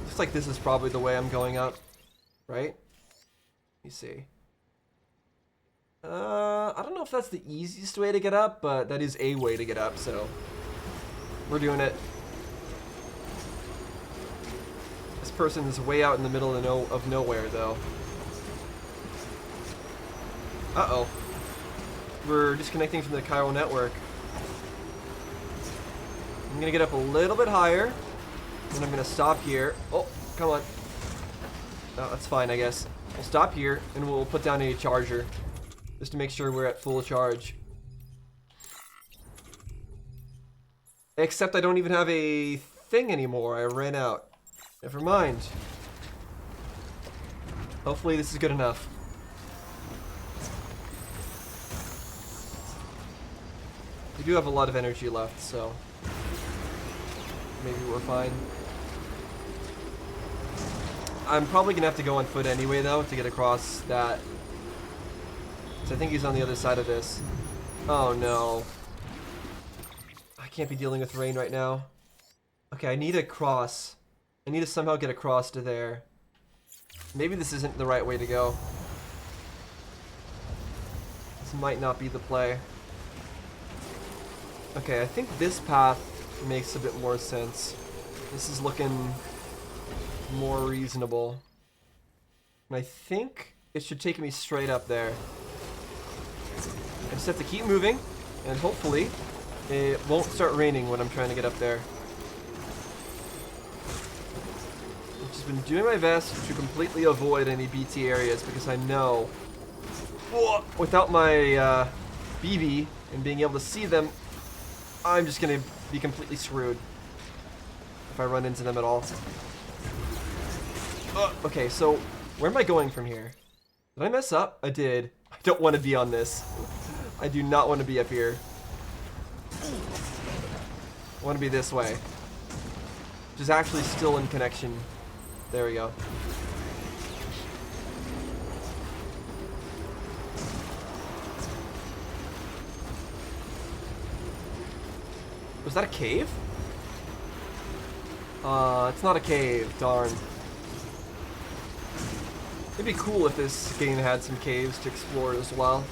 Speaker 1: Looks like this is probably the way I'm going up, right? Let me see. I don't know if that's the easiest way to get up, but that is a way to get up, so we're doing it. This person is way out in the middle of nowhere, though. Uh-oh. We're disconnecting from the chiral network. I'm gonna get up a little bit higher, and I'm gonna stop here. Oh, come on. No, that's fine, I guess. We'll stop here, and we'll put down a charger, just to make sure we're at full charge. Except I don't even have a thing anymore. I ran out. Never mind. Hopefully this is good enough. We do have a lot of energy left, so maybe we're fine. I'm probably gonna have to go on foot anyway, though, to get across that. So I think he's on the other side of this. Oh no. I can't be dealing with rain right now. Okay, I need a cross. I need to somehow get across to there. Maybe this isn't the right way to go. This might not be the play. Okay, I think this path makes a bit more sense. This is looking more reasonable. And I think it should take me straight up there. I just have to keep moving, and hopefully it won't start raining when I'm trying to get up there. I've just been doing my best to completely avoid any BT areas because I know without my BB and being able to see them, I'm just going to be completely screwed if I run into them at all. Okay, so where am I going from here? Did I mess up? I did. I don't want to be on this. I do not want to be up here. I want to be this way. Which is actually still in connection. There we go. Was that a cave? It's not a cave, darn. It'd be cool if this game had some caves to explore as well.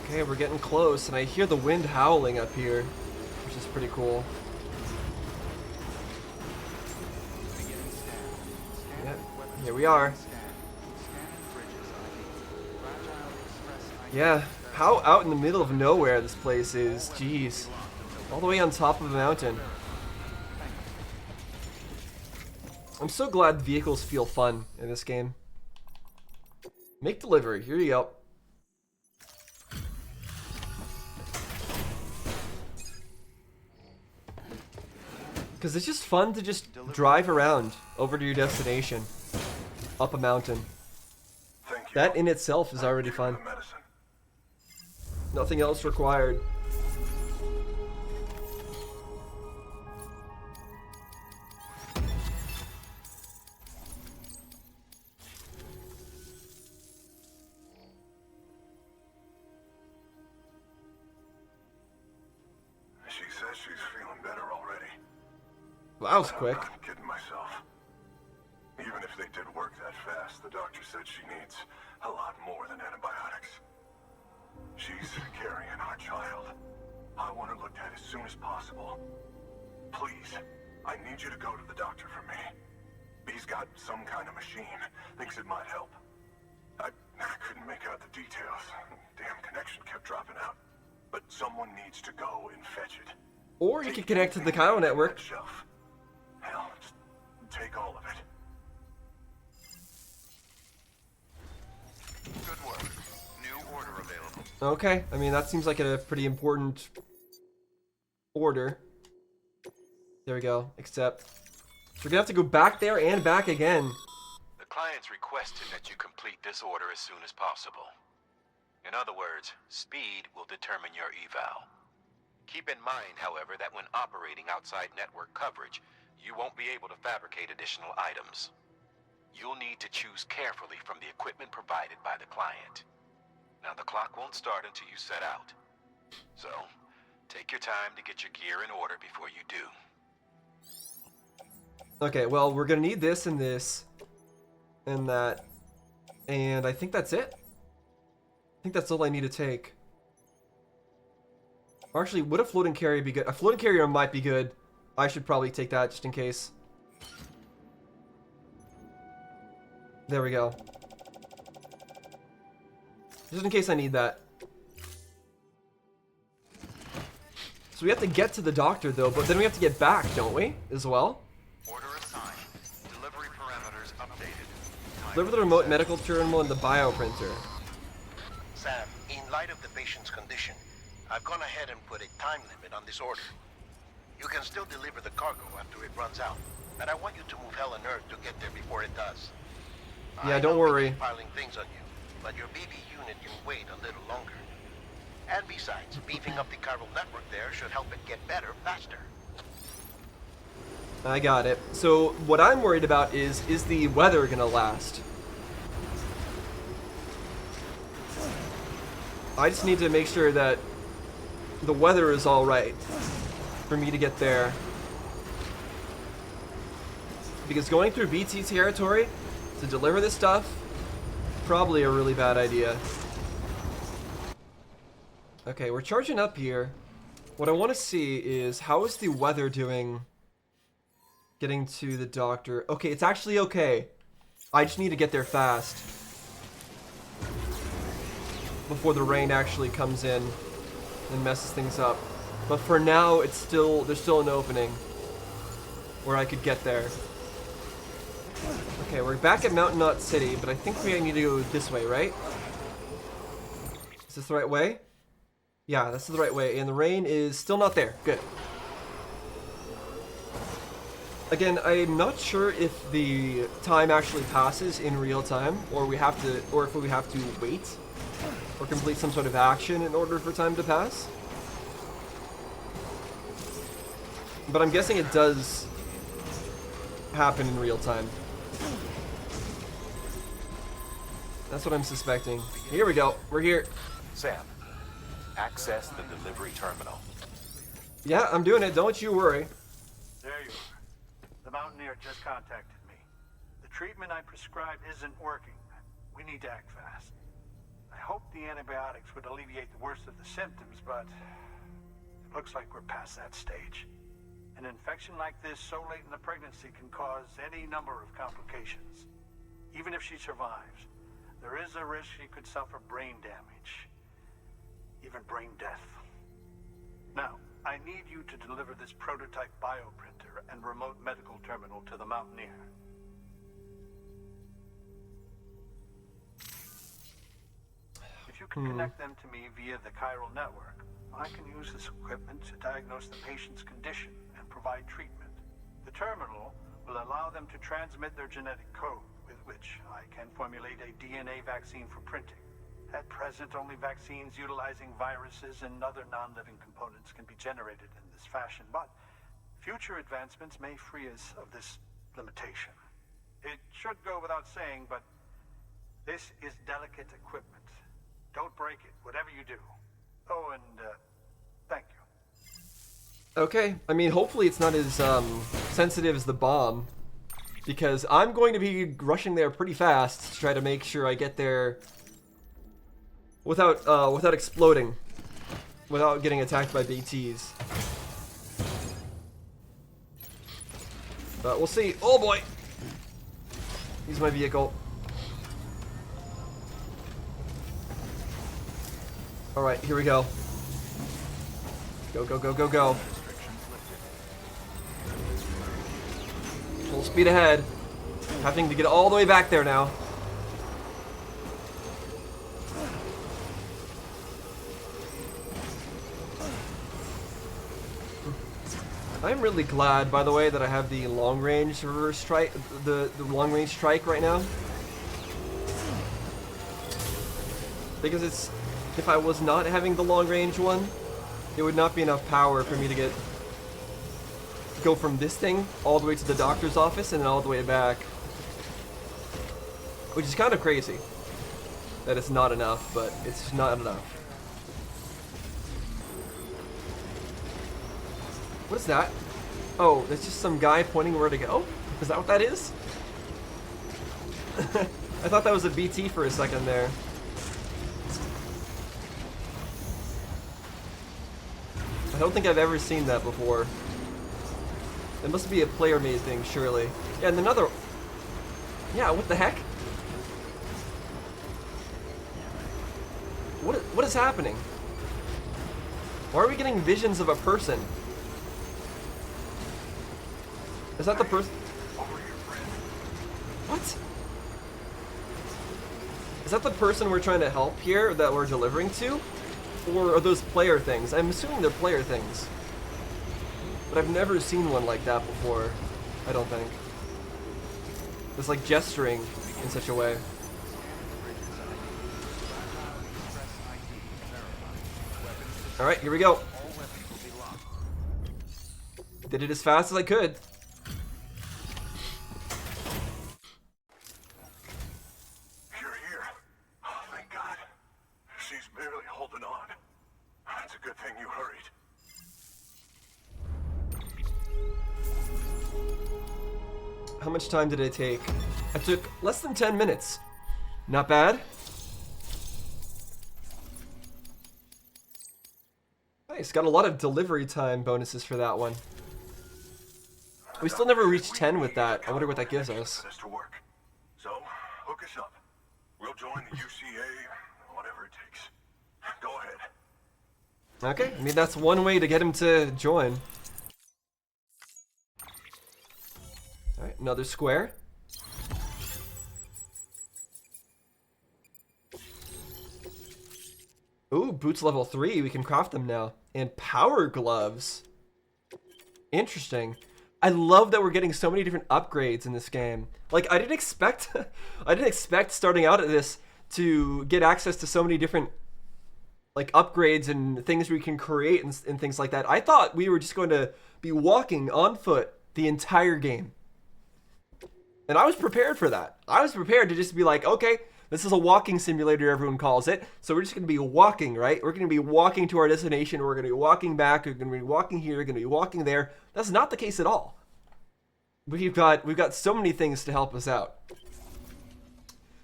Speaker 1: Okay, we're getting close, and I hear the wind howling up here, which is pretty cool. Yep, here we are. Yeah, how out in the middle of nowhere this place is, jeez. All the way on top of a mountain. I'm so glad vehicles feel fun in this game. Make delivery. Here you go. Because it's just fun to just drive around over to your destination. Up a mountain. That in itself is already fun. Nothing else required.
Speaker 3: She says she's feeling better already.
Speaker 1: Well, that was quick.
Speaker 3: I'm not kidding myself. Even if they did work that fast, the doctor said she needs a lot more than antibiotics. She's carrying our child. I want her looked at as soon as possible. Please, I need you to go to the doctor for me. He's got some kind of machine. Thinks it might help. I couldn't make out the details. Damn connection kept dropping out. But someone needs to go and fetch it.
Speaker 1: Or you could connect to the Cairo network.
Speaker 3: Hell, just take all of it.
Speaker 9: Good work. New order available.
Speaker 1: Okay, I mean that seems like a pretty important order. There we go. Except we're gonna have to go back there and back again.
Speaker 3: The client's requested that you complete this order as soon as possible. In other words, speed will determine your eval. Keep in mind, however, that when operating outside network coverage, you won't be able to fabricate additional items. You'll need to choose carefully from the equipment provided by the client. Now, the clock won't start until you set out. So, take your time to get your gear in order before you do.
Speaker 1: Okay, well, we're gonna need this and this and that, and I think that's it. I think that's all I need to take. Or actually, would a floating carrier be good? A floating carrier might be good. I should probably take that just in case. There we go. Just in case I need that. So we have to get to the doctor though, but then we have to get back, don't we? As well?
Speaker 9: Order assigned. Delivery parameters updated.
Speaker 1: Deliver the remote medical terminal and the bioprinter.
Speaker 7: Sam, in light of the patient's condition, I've gone ahead and put a time limit on this order. You can still deliver the cargo after it runs out, but I want you to move hell and earth to get there before it does.
Speaker 1: Yeah,
Speaker 7: I
Speaker 1: don't
Speaker 7: know we
Speaker 1: worry.
Speaker 7: keep piling things on you, but your BB unit can wait a little longer. And besides, beefing up the chiral network there should help it get better faster.
Speaker 1: I got it. So what I'm worried about is the weather gonna last? I just need to make sure that the weather is all right for me to get there. Because going through BT territory to deliver this stuff, probably a really bad idea. Okay, we're charging up here. What I want to see is how is the weather doing getting to the doctor? Okay, it's actually okay. I just need to get there fast before the rain actually comes in and messes things up. But for now, it's still there's still an opening where I could get there. Okay, we're back at Mountain Knot City, but I think we need to go this way, right? Is this the right way? Yeah, this is the right way, and the rain is still not there. Good. Again, I'm not sure if the time actually passes in real time, or if we have to wait or complete some sort of action in order for time to pass. But I'm guessing it does happen in real time. That's what I'm suspecting. Here we go. We're here.
Speaker 3: Sam, access the delivery terminal.
Speaker 1: Yeah, I'm doing it. Don't you worry.
Speaker 12: There you are. The Mountaineer just contacted me. The treatment I prescribed isn't working. We need to act fast. I hoped the antibiotics would alleviate the worst of the symptoms, but it looks like we're past that stage. An infection like this so late in the pregnancy can cause any number of complications. Even if she survives, there is a risk she could suffer brain damage, even brain death. Now, I need you to deliver this prototype bioprinter and remote medical terminal to the Mountaineer. connect them to me via the chiral network. I can use this equipment to diagnose the patient's condition and provide treatment. The terminal will allow them to transmit their genetic code, with which I can formulate a DNA vaccine for printing. At present, only vaccines utilizing viruses and other non-living components can be generated in this fashion, but future advancements may free us of this limitation. It should go without saying, but this is delicate equipment. Don't break it, whatever you do. Oh, and thank you.
Speaker 1: Okay, I mean, hopefully it's not as sensitive as the bomb, because I'm going to be rushing there pretty fast to try to make sure I get there without exploding, without getting attacked by BTs. But we'll see. Oh boy! Use my vehicle. Alright, here we go. Go, go, go, go, go. Full speed ahead. Having to get all the way back there now. I'm really glad, by the way, that I have the long-range reverse strike, the long-range strike right now. Because it's, if I was not having the long-range one, it would not be enough power for me to go from this thing all the way to the doctor's office and then all the way back. Which is kind of crazy that it's not enough, but it's not enough. What is that? Oh, that's just some guy pointing where to go? Is that what that is? I thought that was a BT for a second there. I don't think I've ever seen that before. It must be a player-made thing, surely. Yeah, and another... Yeah, what the heck? What is happening? Why are we getting visions of a person? Is that the person? What? Is that the person we're trying to help here, that we're delivering to? Or are those player things? I'm assuming they're player things. But I've never seen one like that before, I don't think. It's like gesturing in such a way. Alright, here we go. Did it as fast as I could.
Speaker 3: You're here. Oh, thank God. She's barely holding on. It's a good thing you hurried.
Speaker 1: How much time did it take? I took less than 10 minutes. Not bad. Nice, got a lot of delivery time bonuses for that one. We still never reached 10 with that. I wonder what that gives us.
Speaker 3: So, hook us up. We'll join the UCA, whatever it takes. Go ahead.
Speaker 1: Okay, I mean that's one way to get him to join. Alright, another square. Ooh, boots level 3, we can craft them now. And power gloves. Interesting. I love that we're getting so many different upgrades in this game. Like, I didn't expect starting out at this to get access to so many different like upgrades and things we can create and things like that. I thought we were just going to be walking on foot the entire game. And I was prepared for that. I was prepared to just be like, okay, this is a walking simulator, everyone calls it. So we're just going to be walking, right? We're going to be walking to our destination. We're going to be walking back. We're going to be walking here. We're going to be walking there. That's not the case at all. We've got so many things to help us out.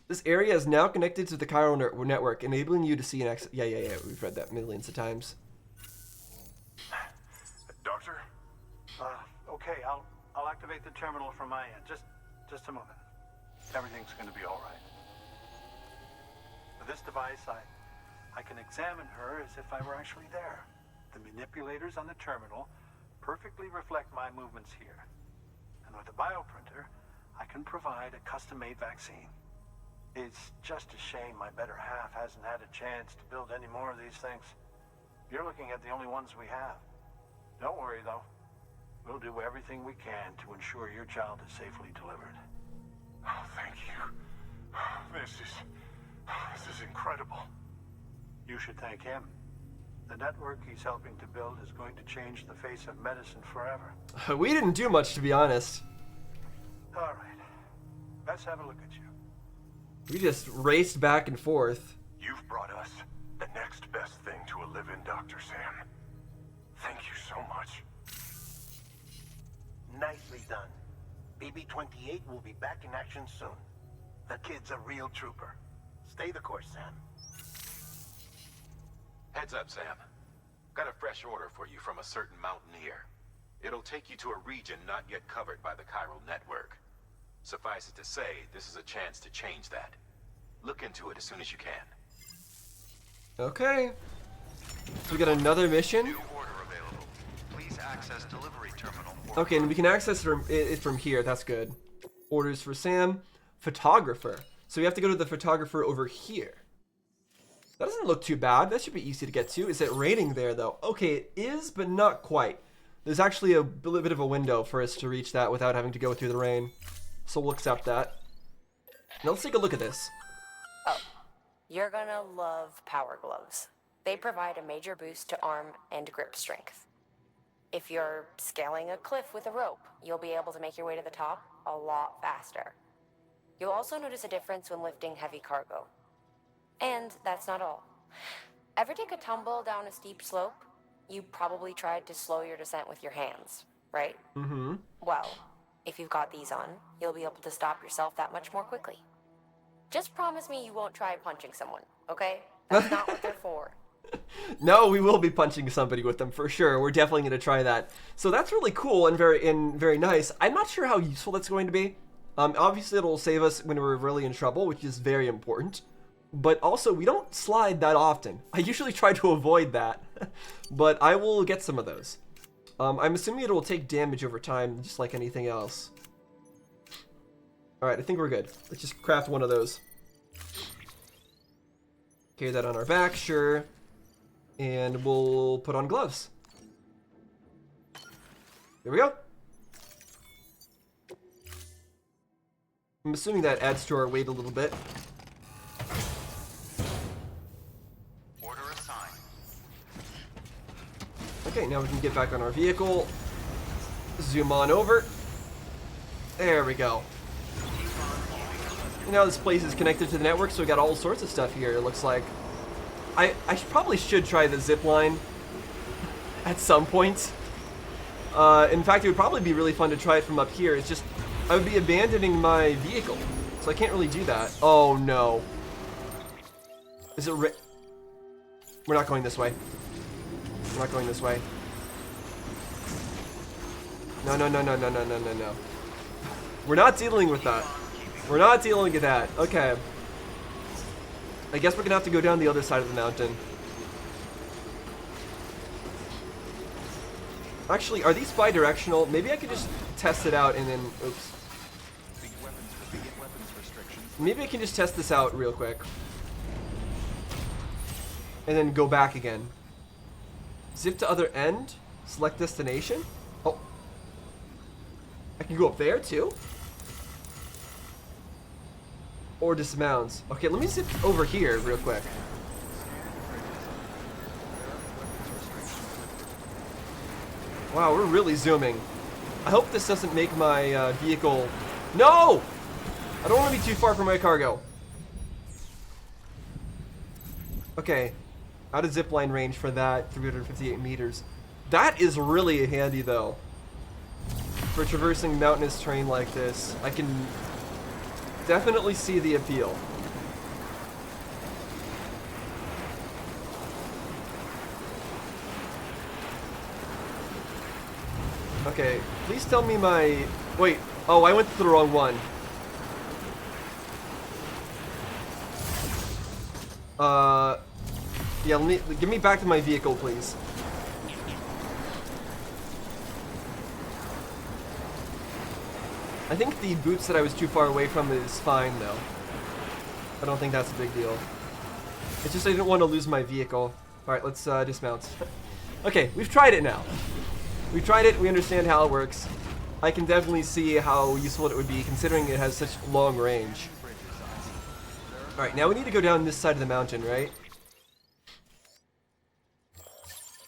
Speaker 1: This area is now connected to the chiral network, enabling you to see an exit. Yeah. We've read that millions of times.
Speaker 3: Doctor?
Speaker 12: Okay, I'll activate the terminal from my end. Just a moment. Everything's gonna be all right. With this device, I can examine her as if I were actually there. The manipulators on the terminal perfectly reflect my movements here. And with the bioprinter, I can provide a custom-made vaccine. It's just a shame my better half hasn't had a chance to build any more of these things. You're looking at the only ones we have. Don't worry, though. We'll do everything we can to ensure your child is safely delivered.
Speaker 3: Oh, thank you. This is incredible.
Speaker 12: You should thank him. The network he's helping to build is going to change the face of medicine forever.
Speaker 1: We didn't do much, to be honest.
Speaker 12: All right. Let's have a look at you.
Speaker 1: We just raced back and forth.
Speaker 3: You've brought us the next best thing to a live-in, Dr. Sam. Thank you so much.
Speaker 7: Nicely done. BB-28 will be back in action soon. The kid's a real trooper. Stay the course, Sam.
Speaker 3: Heads up, Sam. Got a fresh order for you from a certain mountaineer. It'll take you to a region not yet covered by the chiral network. Suffice it to say, this is a chance to change that. Look into it as soon as you can.
Speaker 1: Okay. We got another mission.
Speaker 9: New order available. Please access delivery terminal.
Speaker 1: Okay, and we can access it from here. That's good. Orders for Sam. Photographer. So we have to go to the photographer over here. That doesn't look too bad. That should be easy to get to. Is it raining there, though? Okay, it is, but not quite. There's actually a bit of a window for us to reach that without having to go through the rain. So we'll accept that. Now let's take a look at this.
Speaker 10: Oh, you're gonna love power gloves. They provide a major boost to arm and grip strength. If you're scaling a cliff with a rope, you'll be able to make your way to the top a lot faster. You'll also notice a difference when lifting heavy cargo. And that's not all. Ever take a tumble down a steep slope? You probably tried to slow your descent with your hands, right?
Speaker 1: Mm-hmm.
Speaker 10: Well, if you've got these on, you'll be able to stop yourself that much more quickly. Just promise me you won't try punching someone, okay? That's not what they're for.
Speaker 1: No, we will be punching somebody with them for sure. We're definitely going to try that. So that's really cool and very nice. I'm not sure how useful that's going to be. Obviously, it'll save us when we're really in trouble, which is very important. But also, we don't slide that often. I usually try to avoid that, but I will get some of those. I'm assuming it will take damage over time, just like anything else. Alright, I think we're good. Let's just craft one of those. Carry that on our back, sure. And we'll put on gloves. There we go. I'm assuming that adds to our weight a little bit.
Speaker 9: Order assigned.
Speaker 1: Okay, now we can get back on our vehicle. Zoom on over. There we go. And now this place is connected to the network, so we got all sorts of stuff here, it looks like. I probably should try the zip line at some point. In fact, it would probably be really fun to try it from up here. It's just, I would be abandoning my vehicle, so I can't really do that. Oh no. Is it We're not going this way. We're not going this way. No. We're not dealing with that. We're not dealing with that. Okay. I guess we're gonna have to go down the other side of the mountain. Actually, are these bi-directional? Maybe I could just test it out and then, oops. Maybe I can just test this out real quick. And then go back again. Zip to other end. Select destination. Oh. I can go up there too? Or dismounts. Okay, let me zip over here real quick. Wow, we're really zooming. I hope this doesn't make my vehicle... No! I don't want to be too far from my cargo. Okay. Out of zipline range for that, 358 meters. That is really handy, though. For traversing mountainous terrain like this, I can definitely see the appeal. Okay, please tell me my... Wait, oh, I went to the wrong one. Yeah, give me back to my vehicle, please. I think the boots that I was too far away from is fine, though. I don't think that's a big deal. It's just I didn't want to lose my vehicle. Alright, let's dismount. Okay, we've tried it now. We've tried it, we understand how it works. I can definitely see how useful it would be considering it has such long range. Alright, now we need to go down this side of the mountain, right?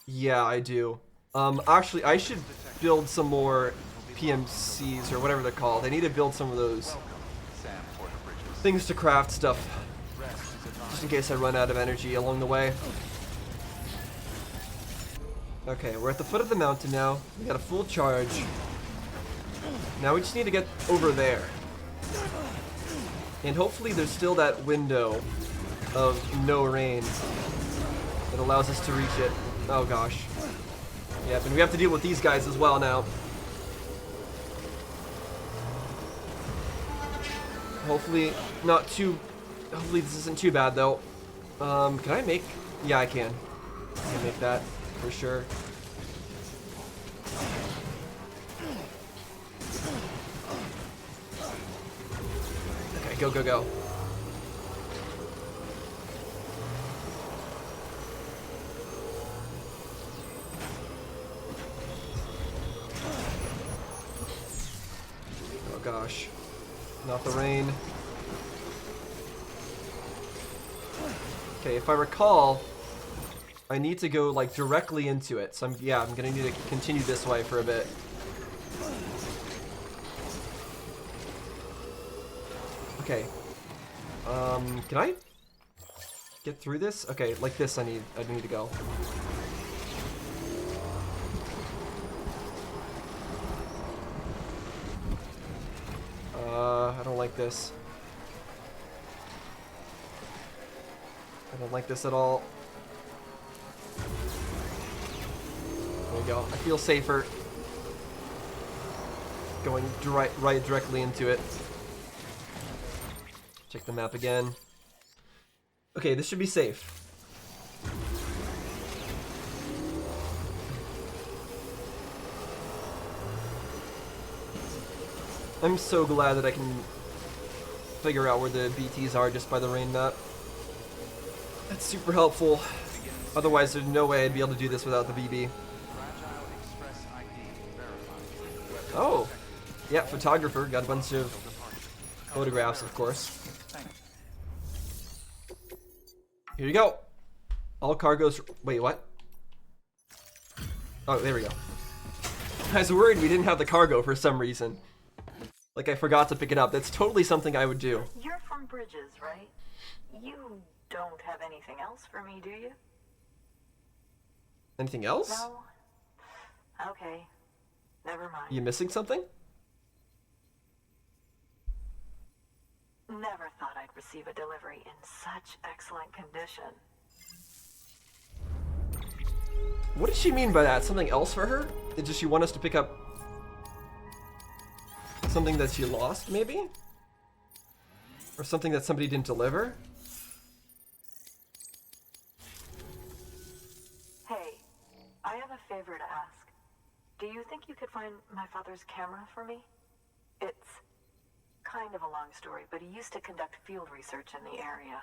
Speaker 1: Yeah, I do. Actually, I should build some more PMCs or whatever they're called. I need to build some of those things to craft stuff. Just in case I run out of energy along the way. Okay, we're at the foot of the mountain now. We got a full charge. Now we just need to get over there. And hopefully there's still that window of no rain that allows us to reach it. Oh gosh. Yep, and we have to deal with these guys as well now. Hopefully not too... Hopefully this isn't too bad though. Can I make... Yeah, I can. I can make that for sure. Okay, go, go, go. Oh gosh. Not the rain. Okay, if I recall, I need to go like directly into it. So I'm gonna need to continue this way for a bit. Okay. Can I get through this? Okay, like this I need to go. I don't like this. I don't like this at all. There we go. I feel safer going right directly into it. Check the map again. Okay, this should be safe. I'm so glad that I can figure out where the BTs are just by the rain map. That's super helpful. Otherwise, there's no way I'd be able to do this without the BB. Oh, yeah, photographer. Got a bunch of photographs, of course. Here you go. All cargoes. Wait, what? Oh, there we go. I was worried we didn't have the cargo for some reason. Like I forgot to pick it up. That's totally something I would do.
Speaker 8: You're from Bridges, right? You don't have anything else for me, do you?
Speaker 1: Anything else?
Speaker 8: No. Okay. Never mind.
Speaker 1: You missing something?
Speaker 8: Never thought I'd receive a delivery in such excellent condition.
Speaker 1: What did she mean by that? Something else for her? Did she want us to pick up something that she lost, maybe? Or something that somebody didn't deliver?
Speaker 8: Hey, I have a favor to ask. Do you think you could find my father's camera for me? It's kind of a long story, but he used to conduct field research in the area.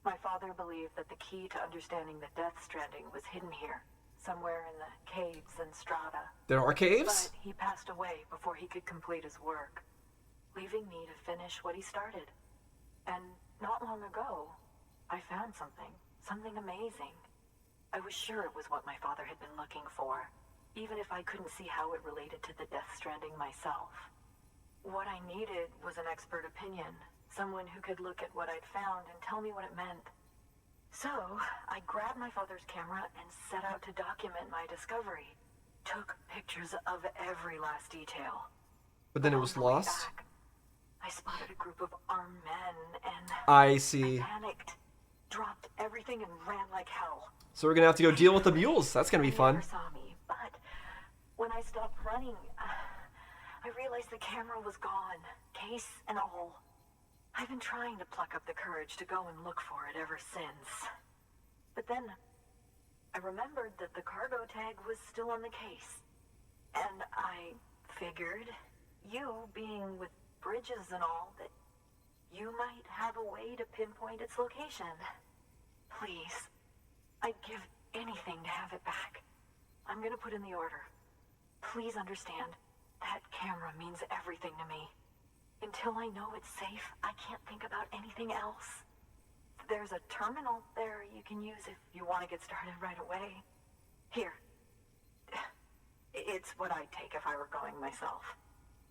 Speaker 8: My father believed that the key to understanding the Death Stranding was hidden here, somewhere in the caves and strata.
Speaker 1: There are caves?
Speaker 8: But he passed away before he could complete his work, leaving me to finish what he started. And not long ago, I found something amazing. I was sure it was what my father had been looking for, even if I couldn't see how it related to the Death Stranding myself. What I needed was an expert opinion, someone who could look at what I'd found and tell me what it meant. So, I grabbed my father's camera and set out to document my discovery. Took pictures of every last detail.
Speaker 1: But then it was lost?
Speaker 8: Back, I spotted a group of armed men and
Speaker 1: I see.
Speaker 8: I panicked, dropped everything and ran like hell.
Speaker 1: So we're gonna have to go deal with the mules. That's gonna be fun.
Speaker 8: They never saw me, but when I stopped running, I realized the camera was gone, case and all. I've been trying to pluck up the courage to go and look for it ever since. But then, I remembered that the cargo tag was still on the case. And I figured, you being with Bridges and all, that You might have a way to pinpoint its location. Please. I'd give anything to have it back. I'm gonna put in the order. Please understand, that camera means everything to me. Until I know it's safe, I can't think about anything else. There's a terminal there you can use if you want to get started right away. Here. It's what I'd take if I were going myself.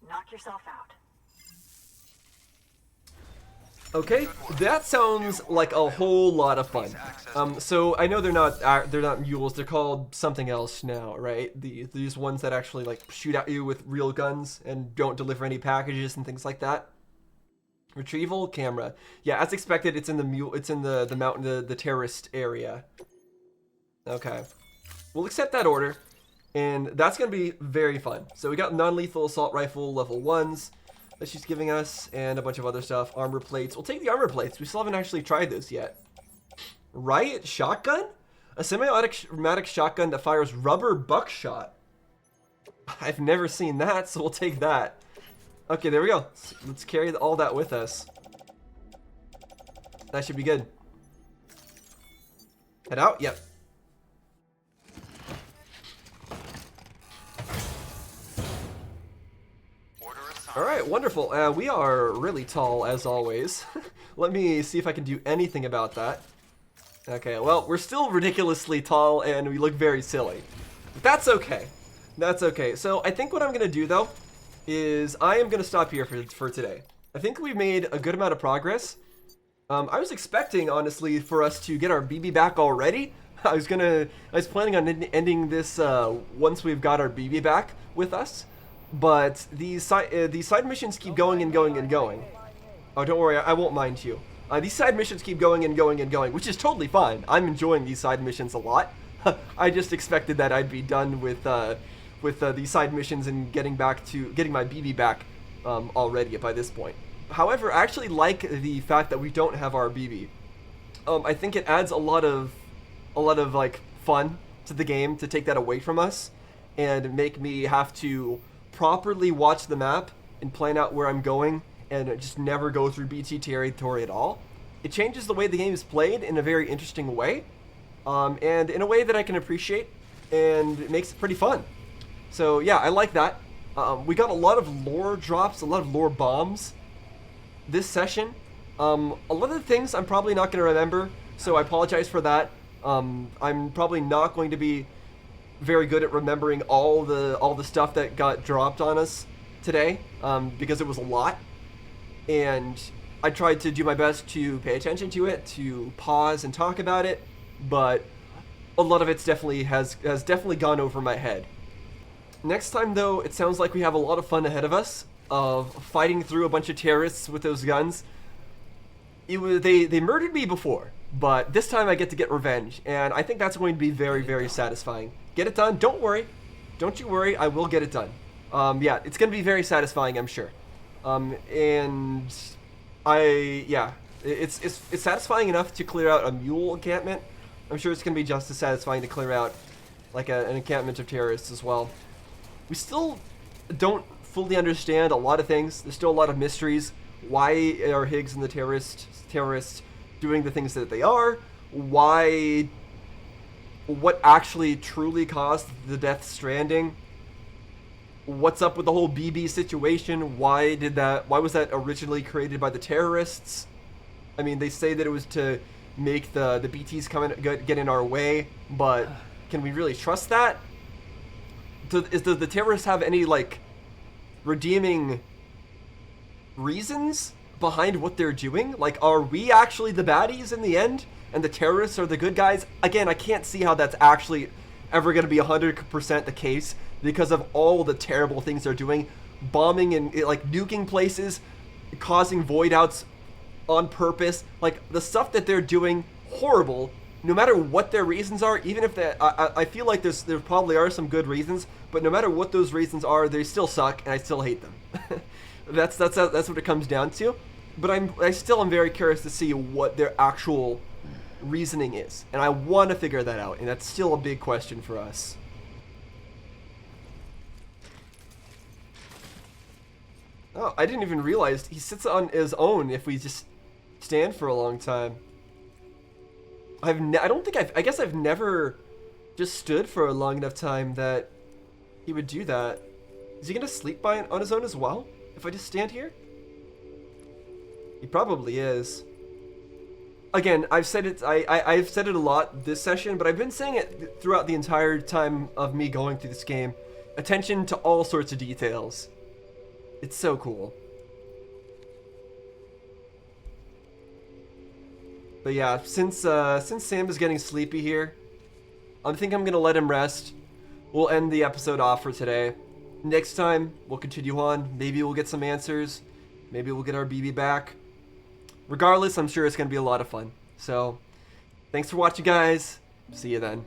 Speaker 8: Knock yourself out.
Speaker 1: Okay, that sounds like a whole lot of fun. So I know they're not mules. They're called something else now, right? These ones that actually like shoot at you with real guns and don't deliver any packages and things like that. Retrieval camera. Yeah, as expected, it's in the mule. It's in the mountain, the terrorist area. Okay, we'll accept that order, and that's gonna be very fun. So we got non-lethal assault rifle level 1s. That she's giving us, and a bunch of other stuff. Armor plates. We'll take the armor plates. We still haven't actually tried this yet. Riot shotgun? A semi-automatic shotgun that fires rubber buckshot. I've never seen that, so we'll take that. Okay, there we go. Let's carry all that with us. That should be good. Head out? Yep. Alright, wonderful. We are really tall, as always. Let me see if I can do anything about that. Okay, well, we're still ridiculously tall, and we look very silly. But that's okay. That's okay. So, I think what I'm going to do, though, is I am going to stop here for today. I think we've made a good amount of progress. I was expecting, honestly, for us to get our BB back already. I was planning on ending this once we've got our BB back with us. But these side missions keep going and going and going. Oh, don't worry, I won't mind you. These side missions keep going and going and going, which is totally fine. I'm enjoying these side missions a lot. I just expected that I'd be done with these side missions and getting my BB back already by this point. However, I actually like the fact that we don't have our BB. I think it adds a lot of like fun to the game to take that away from us and make me have to properly watch the map and plan out where I'm going and just never go through BT territory at all. It changes the way the game is played in a very interesting way, and in a way that I can appreciate, and it makes it pretty fun. So yeah, I like that. We got a lot of lore drops, a lot of lore bombs this session. A lot of the things I'm probably not going to remember, so I apologize for that. I'm probably not going to be very good at remembering all the stuff that got dropped on us today, because it was a lot, and I tried to do my best to pay attention to it, to pause and talk about it, but a lot of it's has definitely gone over my head. Next time, though, it sounds like we have a lot of fun ahead of us of fighting through a bunch of terrorists with those guns. They murdered me before, but this time I get to get revenge, and I think that's going to be very, very satisfying. Get it done. Don't worry. Don't you worry. I will get it done. Yeah, it's going to be very satisfying, I'm sure. And it's satisfying enough to clear out a mule encampment. I'm sure it's going to be just as satisfying to clear out like an encampment of terrorists as well. We still don't fully understand a lot of things. There's still a lot of mysteries. Why are Higgs and the terrorists doing the things that they are? What actually truly caused the death Stranding? What's up with the whole BB situation? Why was that originally created by the terrorists? I mean, they say that it was to make the BTs get in our way, but can we really trust that? Does the terrorists have any like redeeming reasons behind what they're doing? Like, are we actually the baddies in the end, and the terrorists are the good guys? Again, I can't see how that's actually ever going to be 100% the case because of all the terrible things they're doing, bombing and like nuking places, causing void outs on purpose. Like, the stuff that they're doing, horrible. No matter what their reasons are, even if I feel like there probably are some good reasons, but no matter what those reasons are, they still suck, and I still hate them. That's what it comes down to. But I still am very curious to see what their actual reasoning is, and I want to figure that out, and that's still a big question for us. Oh, I didn't even realize he sits on his own if we just stand for a long time. I don't think I guess I've never just stood for a long enough time that he would do that. Is he gonna sleep on his own as well if I just stand here? He probably is. Again, I've said it. I've said it a lot this session, but I've been saying it throughout the entire time of me going through this game. Attention to all sorts of details. It's so cool. But yeah, since Sam is getting sleepy here, I think I'm gonna let him rest. We'll end the episode off for today. Next time, we'll continue on. Maybe we'll get some answers. Maybe we'll get our BB back. Regardless, I'm sure it's gonna be a lot of fun. So, thanks for watching, guys. See you then.